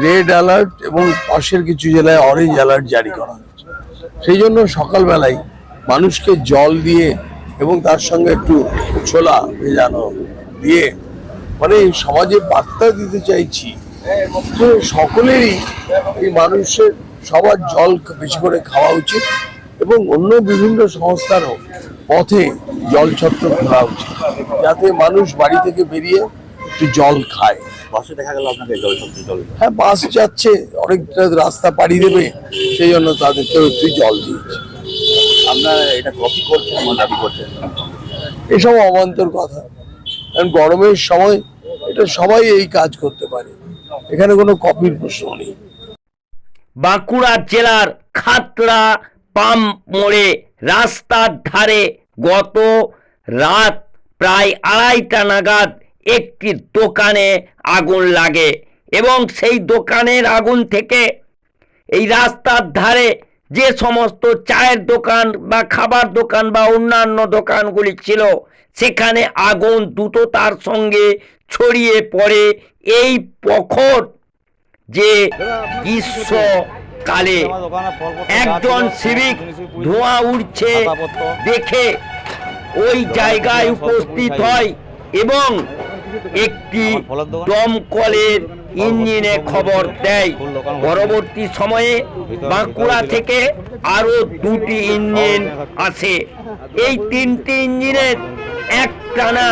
Speaker 16: রেড অ্যালার্ট এবং পাশের কিছু জেলায় অরেঞ্জ অ্যালার্ট জারি করা হয়েছে। সেই জন্য সকালবেলায় মানুষকে জল দিয়ে এবং তার সঙ্গে একটু ছোলা ভেজানো দিয়ে মানে সমাজে বার্তা দিতে চাইছি যে সকলেরই এই মানুষের সবার জল বেশি করে খাওয়া উচিত এবং অন্য বিভিন্ন সংস্থারও পথে জল ছত্র খোলা উচিত যাতে মানুষ বাড়ি থেকে বেরিয়ে একটু জল খায়।
Speaker 1: বাসে দেখা গেল আপনাকে জল
Speaker 16: হ্যাঁ বাস যাচ্ছে অনেকটা রাস্তা পাড়ি দেবে সেই জন্য তাদেরকেও একটু জল দিয়েছে।
Speaker 1: আপনারা এটা কপি করছেন দাবি করছেন
Speaker 16: এসব অবান্তর কথা, কারণ গরমের সময় এটা সবাই এই কাজ করতে পারে, এখানে কোনো কপির প্রশ্ন নেই।
Speaker 1: বাঁকুড়া জেলার খাতড়া পাম্প মোড়ে রাস্তার ধারে গত রাত প্রায় 2:30টা নাগাদ একটি দোকানে আগুন লাগে এবং সেই দোকানের আগুন থেকে এই রাস্তার ধারে যে সমস্ত চায়ের দোকান বা খাবার দোকান বা অন্যান্য দোকানগুলি ছিল সেখানে আগুন দ্রুততার সঙ্গে ছড়িয়ে পড়ে। এই প্রখর যে গ্রীষ্ম কালে একজন সিভিক ধোঁয়া উঠছে দেখে ওই জায়গায় উপস্থিত হয় এবং একটি দমকলের ইঞ্জিনে খবর দেয়। পরবর্তী সময়ে বাঁকুড়া থেকে আরো 2টি ইঞ্জিন আসে। এই 3টি ইঞ্জিনের একটানা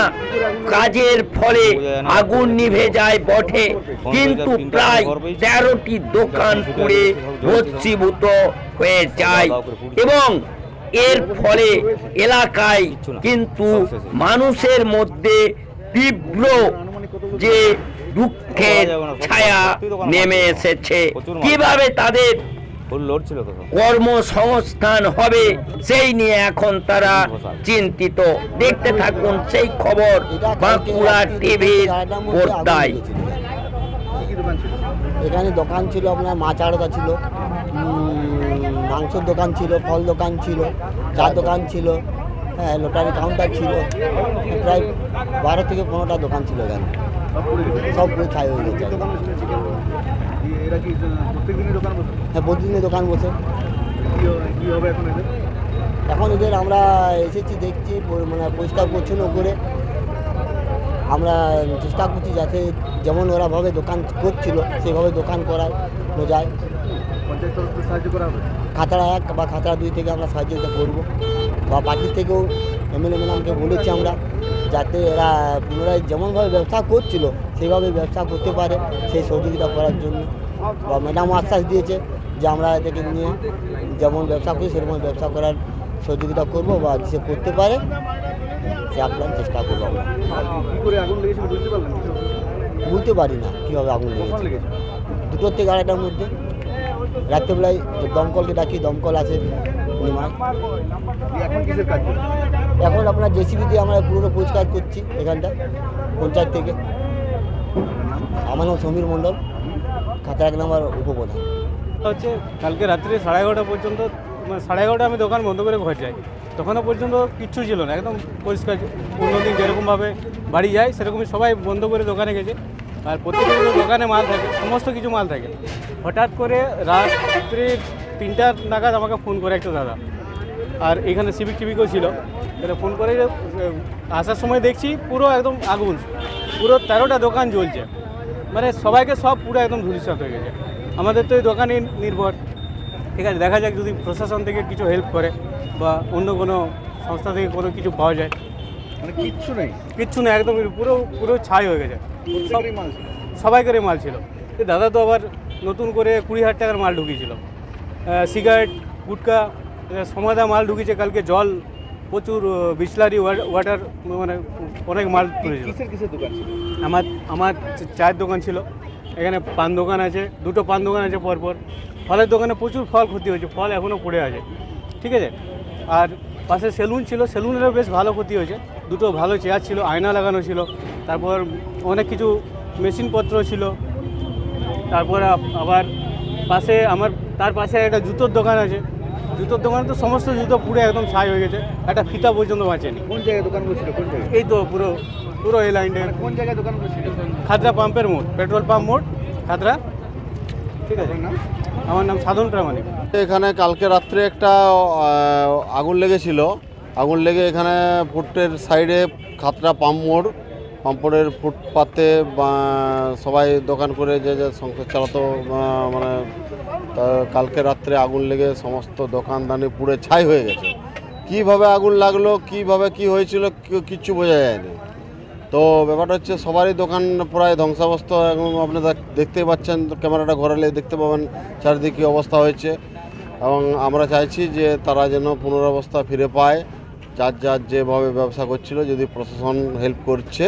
Speaker 1: কাজের ফলে আগুন নিভে যায় বটে, কিন্তু প্রায় 13টি দোকান পুড়ে ভস্মীভূত হয়ে যায় এবং এর ফলে এলাকায় কিন্তু মানুষের মধ্যে তীব্র যে দুঃখের ছায়া নেমে এসেছে। কিভাবে তাদের কর্মসংস্থান হবে সেই নিয়ে এখন তারা চিন্তিত। দেখতে থাকুন সেই খবর বাঁকুড়া টিভির পর্দায়।
Speaker 17: এখানে দোকান ছিল, আপনার মাছ আড়তা ছিল, মাংসের দোকান ছিল, ফল দোকান ছিল, চা দোকান ছিল, হ্যাঁ লটারি কাউন্টার ছিল, প্রায় 12 থেকে 15টা দোকান ছিল এখানে, সব পুরো ছাই হয়ে গেছে। হ্যাঁ প্রতিদিনই দোকান বসে। এখন এদের আমরা এসেছি দেখছি মানে পরিষ্কার পরিচ্ছন্ন করে আমরা চেষ্টা করছি যাতে যেমন ওরাভাবে দোকান করছিল সেভাবে দোকান করানো যায়। খাতড়া 1 বা খাতড়া 2 থেকে আমরা সাহায্য করবো, বা পার্টি থেকেও এমএলএ ম্যাডামকে বলেছি আমরা যাতে এরা পুনরায় যেমনভাবে ব্যবসা করছিল সেইভাবে ব্যবসা করতে পারে সেই সহযোগিতা করার জন্য। বা ম্যাডাম আশ্বাস দিয়েছে যে আমরা এদেরকে নিয়ে যেমন ব্যবসা করি সেরকম ব্যবসা করার সহযোগিতা করব, বা সে করতে পারে সে আপনার চেষ্টা করবো। আমরা বুঝতে পারি না কীভাবে আগুন লেগেছে, 2টো থেকে 2:30টার মধ্যে। রাত্রেবেলায় দমকলকে ডাকি, দমকল আসে নিমায়। এখন আপনার জেসিবি দিয়ে আমরা পুরো পরিষ্কার করছি এখানটা পঞ্চায়েত থেকে। আমার নাম সমীর মণ্ডল, খাতড়া 1 নম্বর উপপ্রধান।
Speaker 18: হচ্ছে কালকে রাত্রে 11:30 পর্যন্ত, মানে 11:30 আমি দোকান বন্ধ করে ঘর যাই, তখনও পর্যন্ত কিচ্ছু ছিল না, একদম পরিষ্কার। অন্যদিন যেরকমভাবে বাড়ি যায় সেরকমই সবাই বন্ধ করে দোকানে গেছে, আর প্রত্যেকের দোকানে মাল থাকে, সমস্ত কিছু মাল থাকে। হঠাৎ করে রাত্রে 3টা নাগাদ আমাকে ফোন করে একটা দাদা, আর এখানে সিভিকও ছিল, এটা ফোন করে আসার সময় দেখছি পুরো একদম আগুন, পুরো 13টা দোকান জ্বলছে, মানে সবাইকে সব পুরো একদম ধূলিসাৎ হয়ে গেছে। আমাদের তো এই দোকানে নির্ভর, ঠিক আছে, দেখা যাক যদি প্রশাসন থেকে কিছু হেল্প করে বা অন্য কোনো সংস্থা থেকে কোনো কিছু পাওয়া যায়।
Speaker 5: মানে কিচ্ছু নেই,
Speaker 18: কিচ্ছু নেই, একদম পুরো ছাই হয়ে গেছে, সবাইকারই মাল ছিল। দাদা তো আবার নতুন করে 20,000 টাকার মাল ঢুকিয়েছিল, সিগারেট, গুটকা, সমাদা মাল ঢুকিয়েছে, কালকে জল, প্রচুর বিসলারি ওয়াটার, মানে অনেক মাল তুলেছিল।
Speaker 5: কিসের দোকান ছিল?
Speaker 18: আমার চায়ের দোকান ছিল, এখানে পান দোকান আছে, 2টো পান দোকান আছে পরপর। ফলের দোকানে প্রচুর ফল ক্ষতি হয়েছে, ফল এখনও পড়ে আছে, ঠিক আছে। আর পাশে সেলুন ছিল, সেলুনেরও বেশ ভালো ক্ষতি হয়েছে, 2টো ভালো চেয়ার ছিল, আয়না লাগানো ছিল, তারপর অনেক কিছু মেশিনপত্র ছিল। তারপর আবার পাশে তার পাশে একটা জুতোর দোকান আছে, জুতোর দোকানে তো সমস্ত জুতো পুরো একদম ছাই হয়ে গেছে, একটা ফিতা পর্যন্ত বাঁচেনি।
Speaker 5: কোন জায়গায় দোকান করছিল? কোন জায়গায়?
Speaker 18: এই তো পুরো এই লাইনে।
Speaker 5: কোন জায়গায় দোকান করছিল?
Speaker 18: খাতড়া পাম্পের মোড়, পেট্রোল পাম্প মোড়, খাতড়া, ঠিক আছে। আমার নাম সাধন প্রামাণিক।
Speaker 19: এখানে কালকে রাত্রে একটা আগুন লেগেছিল, আগুন লেগে এখানে ফুটের সাইডে খাতড়া পাম্প মোড়, পাম্পড়ের ফুটপাতে সবাই দোকান করে যে সংসার চালাতো, মানে কালকে রাত্রে আগুন লেগে সমস্ত দোকানদানি পুড়ে ছাই হয়ে গেছে। কিভাবে আগুন লাগলো, কিভাবে কি হয়েছিল কিচ্ছু বোঝা যায়নি। তো ব্যাপারটা হচ্ছে সবারই দোকান প্রায় ধ্বংসাবস্থা, এবং আপনারা দেখতেই পাচ্ছেন, ক্যামেরাটা ঘোরালে দেখতে পাবেন চারিদিকে অবস্থা হয়েছে। এবং আমরা চাইছি যে তারা যেন পুনরাবস্থা ফিরে পায়, যার যেভাবে ব্যবসা করছিল, যদি প্রশাসন হেল্প করছে,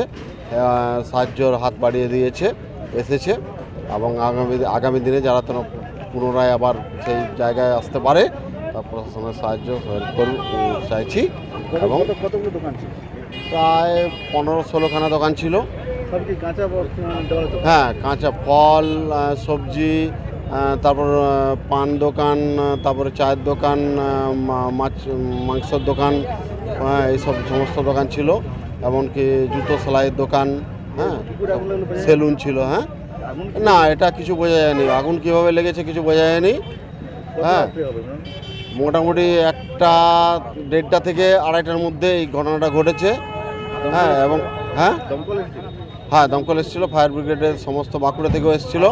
Speaker 19: সাহায্যর হাত বাড়িয়ে দিয়েছে, এসেছে, এবং আগামী দিনে যারা যেন পুনরায় আবার সেই জায়গায় আসতে পারে তা প্রশাসনের সাহায্য হেল্প চাইছি। এবং
Speaker 5: কতগুলো দোকান ছিল?
Speaker 19: প্রায় 15-16খানা দোকান ছিল।
Speaker 5: সব কি কাঁচা?
Speaker 19: হ্যাঁ, কাঁচা ফল, সবজি, তারপর পান দোকান, তারপরে চায়ের দোকান, মাংসের দোকান, এইসব সমস্ত দোকান ছিল, এমনকি জুতো সেলাইয়ের দোকান, হ্যাঁ, সেলুন ছিল। হ্যাঁ, না এটা কিছু বোঝা যায়নি, আগুন কীভাবে লেগেছে কিছু বোঝা যায়নি। হ্যাঁ মোটামুটি 1টা 1:30টা থেকে 2:30টার মধ্যে এই ঘটনাটা ঘটেছে। হ্যাঁ এবং হ্যাঁ হ্যাঁ দমকল এসেছিলো, ফায়ার ব্রিগেডের সমস্ত বাঁকুড়া থেকেও এসেছিলো।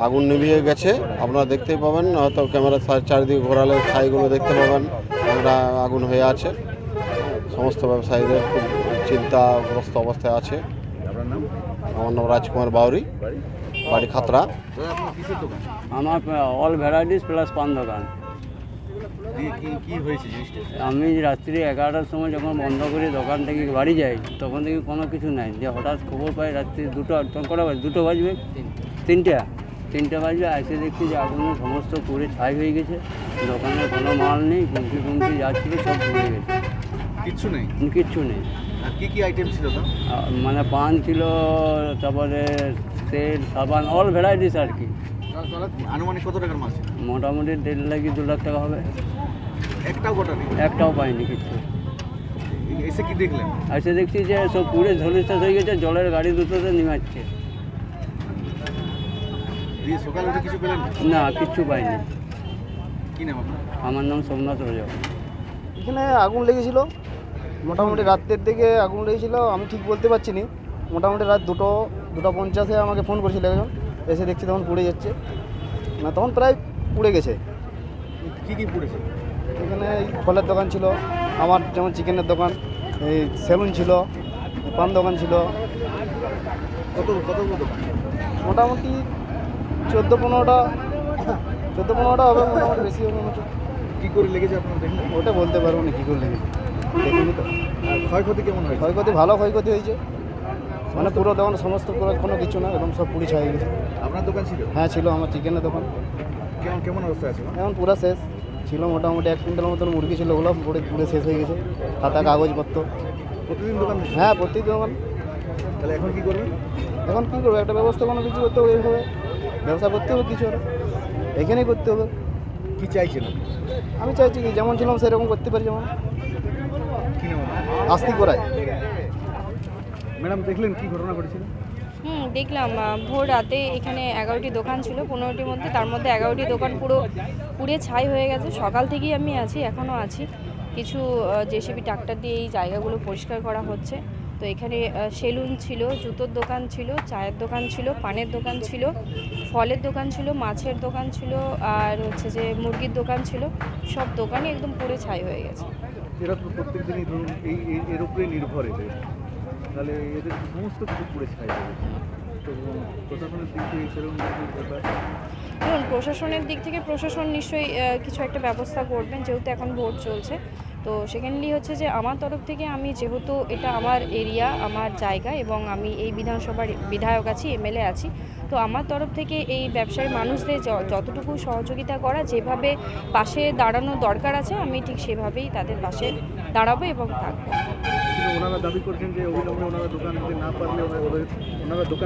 Speaker 19: আগুন নিভিয়ে গেছে, আপনারা দেখতেই পাবেন, হয়তো ক্যামেরার চারিদিকে ঘোরালে ছাইগুলো দেখতে পাবেন আমরা আগুন হয়ে আছে। সমস্ত ব্যবসায়ীদের খুব চিন্তাগ্রস্ত অবস্থায় আছে। আমার নাম রাজকুমার বাউরি, বাড়ি খাতড়া।
Speaker 20: আমার অল ভ্যারাইটিস প্লাস পান দোকান। আমি রাত্রি 11টার সময় যখন বন্ধ করে দোকান থেকে বাড়ি যাই তখন থেকে কোনো কিছু নাই, যে হঠাৎ খবর পাই রাত্রি 2টা তখন কটা বাজে 2টো বাজবে 3টে বাজবে, এসে দেখছি যে আগুনে সমস্ত পুড়ে ছাই হয়ে গেছে। দোকানে কোনো মাল নেই, গুমটি যাচ্ছিল সব পুড়ে গেছে, কিচ্ছু নেই।
Speaker 5: কি আইটেম ছিল?
Speaker 20: মানে পান ছিল, তারপরে তেল, সাবান, অল ভ্যারাইটিস আর কি।
Speaker 5: আনুমানিক কত টাকার মাল ছিল?
Speaker 20: মোটামুটি 1.5 লাখ 2 লাখ টাকা হবে। একটাও পাইনি কিচ্ছু।
Speaker 5: এসে কি দেখলেন?
Speaker 20: এসে দেখছি যে সব পুড়ে ঝলসা হয়ে গেছে, জলের গাড়ি দুটোতে নেমাচ্ছে।
Speaker 5: সকালে উঠে কিছু পেলেন
Speaker 20: না? কিচ্ছু পাইনি।
Speaker 5: কি নাম আপনার?
Speaker 20: আমার নাম সোমনাথ রোজা।
Speaker 12: এখানে আগুন লেগেছিল, মোটামুটি রাতের দিকে আগুন লেগেছিল, আমি ঠিক বলতে পারছি না। মোটামুটি রাত 2:50 আমাকে ফোন করেছিল একজন, এসে দেখছি তখন পুড়ে যাচ্ছে, না তখন প্রায় পুড়ে গেছে।
Speaker 5: কি পুড়েছে?
Speaker 12: এখানে ফলের দোকান ছিল, আমার যেমন চিকেনের দোকান, এই সেলুন ছিল, পান দোকান ছিল।
Speaker 5: কতগুলো দোকান?
Speaker 12: মোটামুটি 14-15টা হবে, মোটামুটি বেশি হবে।
Speaker 5: কী করে লেগেছে আপনার দেখলেন?
Speaker 12: ওটা বলতে পারবো না কী করে লেগেছে, দেখিনি তো।
Speaker 5: ক্ষয়ক্ষতি কেমন হয়েছে?
Speaker 12: ক্ষয়ক্ষতি ভালো ক্ষয়ক্ষতি হয়েছে, মানে পুরো দোকান সমস্ত পুরো কোনো কিছু না, এবং সব পুড়ে ছাই গেছে।
Speaker 5: আপনার দোকান ছিল?
Speaker 12: হ্যাঁ ছিল, আমার চিকেনের দোকান।
Speaker 5: কেমন অবস্থা আছে
Speaker 12: এখন পুরো শেষ ছিল, মোটামুটি 1 কুইন্টালের মতন মুরগি ছিল, ওগুলো পুরো শেষ হয়ে গেছে, খাতা কাগজপত্র।
Speaker 5: প্রতিদিন দোকান?
Speaker 12: হ্যাঁ প্রত্যেক দোকান।
Speaker 5: তাহলে এখন কী করবেন?
Speaker 12: এখন কী করবো, একটা ব্যবস্থা কোনো কিছু করতে হবে, এইভাবে ব্যবসা করতে হবে, কিছু আর এখানেই করতে হবে।
Speaker 5: কী চাইছেন?
Speaker 12: আমি চাইছি কি যেমন ছিলাম সেরকম করতে পারি, যেমন
Speaker 5: কী নাম?
Speaker 12: আস্তি করায়।
Speaker 5: ম্যাডাম দেখলেন কি ঘটনা ঘটেছিল?
Speaker 9: দেখলাম ভোর রাতে এখানে 11টি দোকান ছিল, 15টির মধ্যে, তার মধ্যে 11টি দোকান পুরো পুড়ে ছাই হয়ে গেছে। সকাল থেকেই আমি আছি, এখনও আছি। কিছু জেসিবি ট্রাক্টর দিয়ে এই জায়গাগুলো পরিষ্কার করা হচ্ছে। তো এখানে সেলুন ছিল, জুতোর দোকান ছিল, চায়ের দোকান ছিল, পানের দোকান ছিল, ফলের দোকান ছিল, মাছের দোকান ছিল, আর হচ্ছে যে মুরগির দোকান ছিল। সব দোকানই একদম পুড়ে ছাই হয়ে গেছে।
Speaker 5: এরা তো প্রত্যেক দিনই ধরুন এর উপরে নির্ভর, তাহলে এদের সমস্ত কিছু পুড়ে ছাই হয়ে গেছে। তো প্রশাসনের দিক থেকে সেরকম ব্যাপার?
Speaker 9: দেখুন, প্রশাসনের দিক থেকে প্রশাসন নিশ্চয়ই কিছু একটা ব্যবস্থা করবেন, যেহেতু এখন ভোট চলছে। তো সেকেন্ডলি হচ্ছে যে আমার তরফ থেকে, আমি যেহেতু এটা আমার এরিয়া, আমার জায়গা, এবং আমি এই বিধানসভার বিধায়ক আছি, এমএলএ আছি, তো আমার তরফ থেকে এই ব্যবসায়ী মানুষদের যতটুকু সহযোগিতা করা, যেভাবে পাশে দাঁড়ানো দরকার আছে, আমি ঠিক সেভাবেই তাদের পাশে দাঁড়াবো এবং থাকবো।
Speaker 5: ওনারা দাবি করছেন যে অবিলম্বে ওনারা দোকান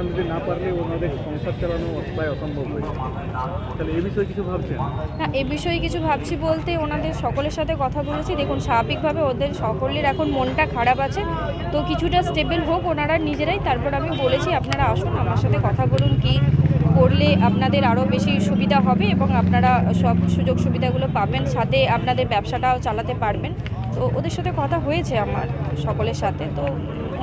Speaker 5: দিতে না পারলে ওনাদের সংসার চালানো প্রায় অসম্ভব হয়েছে। তাহলে এই বিষয়ে কিছু ভাবছেন?
Speaker 9: না, এ বিষয়ে কিছু ভাবছি বলতে, ওনাদের সকলের সাথে কথা বলেছি। দেখুন, স্বাভাবিকভাবে ওদের সকলের এখন মনটা খারাপ আছে, তো কিছুটা স্টেবল হোক ওনারা নিজেরাই, তারপর আমি বলেছি আপনারা আসুন, আমার সাথে কথা বলুন, কি করলে আপনাদের আরও বেশি সুবিধা হবে এবং আপনারা সব সুযোগ সুবিধাগুলো পাবেন, সাথে আপনাদের ব্যবসাটাও চালাতে পারবেন। তো ওদের সাথে কথা হয়েছে আমার সকলের সাথে, তো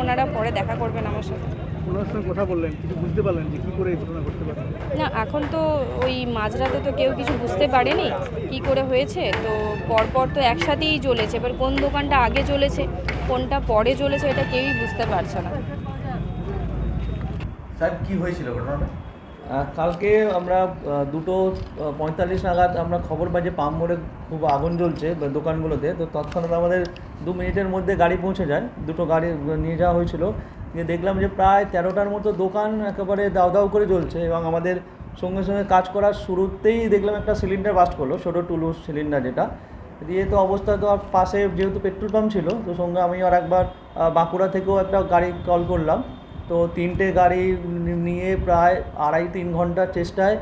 Speaker 9: ওনারা পরে দেখা করবেন আমার সাথে।
Speaker 5: ওনার সঙ্গে কথা বললেন, কিছু বুঝতে পারলেন যে কী করে এই ঘটনা ঘটতে পারে?
Speaker 9: না, এখন তো ওই মাঝরাতে তো কেউ কিছু বুঝতে পারেনি কি করে হয়েছে। তো পরপর তো একসাথেই জ্বলেছে, এবার কোন দোকানটা আগে জ্বলেছে কোনটা পরে জ্বলেছে এটা কেউই বুঝতে পারছে না।
Speaker 5: সাহেব কী হয়েছিল ঘটনাটা?
Speaker 21: কালকে আমরা 2:45 নাগাদ আমরা খবর পাই যে পাম্প মোড়ে খুব আগুন জ্বলছে দোকানগুলোতে। তো তৎক্ষণাৎ আমাদের 2 মিনিটের মধ্যে গাড়ি পৌঁছে যায়, 2টো গাড়ি নিয়ে যাওয়া হয়েছিল। গিয়ে দেখলাম যে প্রায় 13টার মতো দোকান একেবারে দাউ দাউ করে জ্বলছে, এবং আমাদের সঙ্গে সঙ্গে কাজ করার শুরুতেই দেখলাম একটা সিলিন্ডার বাস্ট করলো, ছোটো টুলু সিলিন্ডার যেটা দিয়ে। তো অবস্থা তো পাশে যেহেতু পেট্রোল পাম্প ছিল, তো সঙ্গে আমি আর একবার বাঁকুড়া থেকেও একটা গাড়ি কল করলাম। তো 3টে গাড়ি নিয়ে প্রায় 2.5-3 ঘন্টার চেষ্টায়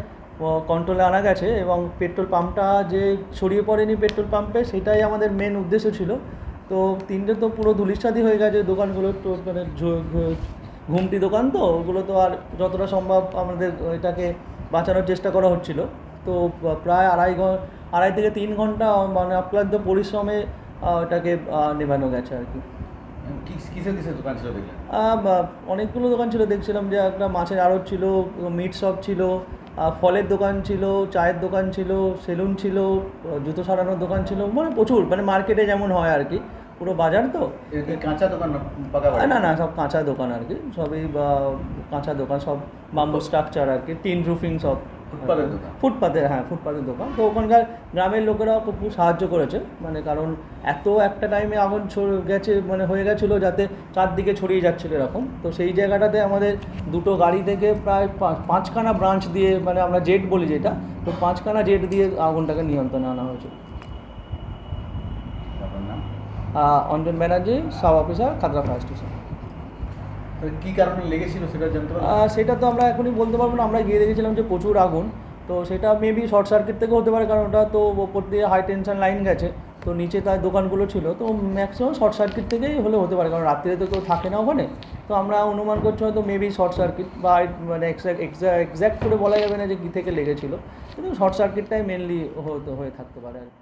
Speaker 21: কন্ট্রোলে আনা গেছে, এবং পেট্রোল পাম্পটা যে ছড়িয়ে পড়েনি পেট্রোল পাম্পে, সেটাই আমাদের মেন উদ্দেশ্য ছিল। তো 3টে তো পুরো ধুলিস্বাদি হয়ে গেছে দোকানগুলো, তো মানে ঘুমটি দোকান, তো ওগুলো তো আর যতটা সম্ভব আমাদের এটাকে বাঁচানোর চেষ্টা করা হচ্ছিল। তো প্রায় 2.5 থেকে 3 ঘন্টা মানে অক্লান্ত পরিশ্রমে ওটাকে নেভানো গেছে আর কি।
Speaker 5: কিসের কিসের দোকান ছিল দেখলেন?
Speaker 21: অনেকগুলো দোকান ছিল, দেখছিলাম যে একটা মাছের আড়ত ছিল, মিট শপ ছিল, ফলের দোকান ছিল, চায়ের দোকান ছিল, সেলুন ছিল, জুতো সারানোর দোকান ছিল, মানে প্রচুর, মানে মার্কেটে যেমন হয় আর কি, পুরো বাজার তো।
Speaker 5: কাঁচা দোকান না পাকা বাড়ি?
Speaker 21: না না, সব কাঁচা দোকান আর কি, সবই কাঁচা দোকান, সব বাম্বু স্ট্রাকচার আর কি, টিন রুফিং সব।
Speaker 5: ফুটপাতের দোকান?
Speaker 21: ফুটপাতের, হ্যাঁ ফুটপাতের দোকান। তো ওখানকার গ্রামের লোকেরা খুব সাহায্য করেছে, মানে কারণ এত একটা টাইমে আগুন গেছে, মানে হয়ে গেছিলো যাতে চারদিকে ছড়িয়ে যাচ্ছিলো এরকম। তো সেই জায়গাটাতে আমাদের দুটো গাড়ি থেকে প্রায় 5খানা ব্রাঞ্চ দিয়ে, মানে আমরা জেট বলি যেটা, তো 5খানা জেট দিয়ে আগুনটাকে নিয়ন্ত্রণে আনা হয়েছে। Anjan Banerjee, sub officer, Khatra fire station.
Speaker 5: কী কারণে লেগেছিল সেটা জানতে পারবেন?
Speaker 21: সেটা তো আমরা এখনই বলতে পারবো না, আমরা গিয়ে দেখেছিলাম যে প্রচুর আগুন, তো সেটা মেবি শর্ট সার্কিট থেকে হতে পারে, কারণ ওটা তো ওপর দিয়ে হাই টেনশন লাইন গেছে, তো নিচে তার দোকানগুলো ছিল, তো ম্যাক্সিমাম শর্ট সার্কিট থেকেই হতে পারে, কারণ রাত্রিরে তো কেউ থাকে না ওখানে। তো আমরা অনুমান করছি হয়তো মেবি শর্ট সার্কিট, বা মানে এক্স্যাক্ট করে বলা যাবে না যে কী থেকে লেগেছিলো, কিন্তু শর্ট সার্কিটটাই মেনলি হয়ে থাকতে পারে আর কি।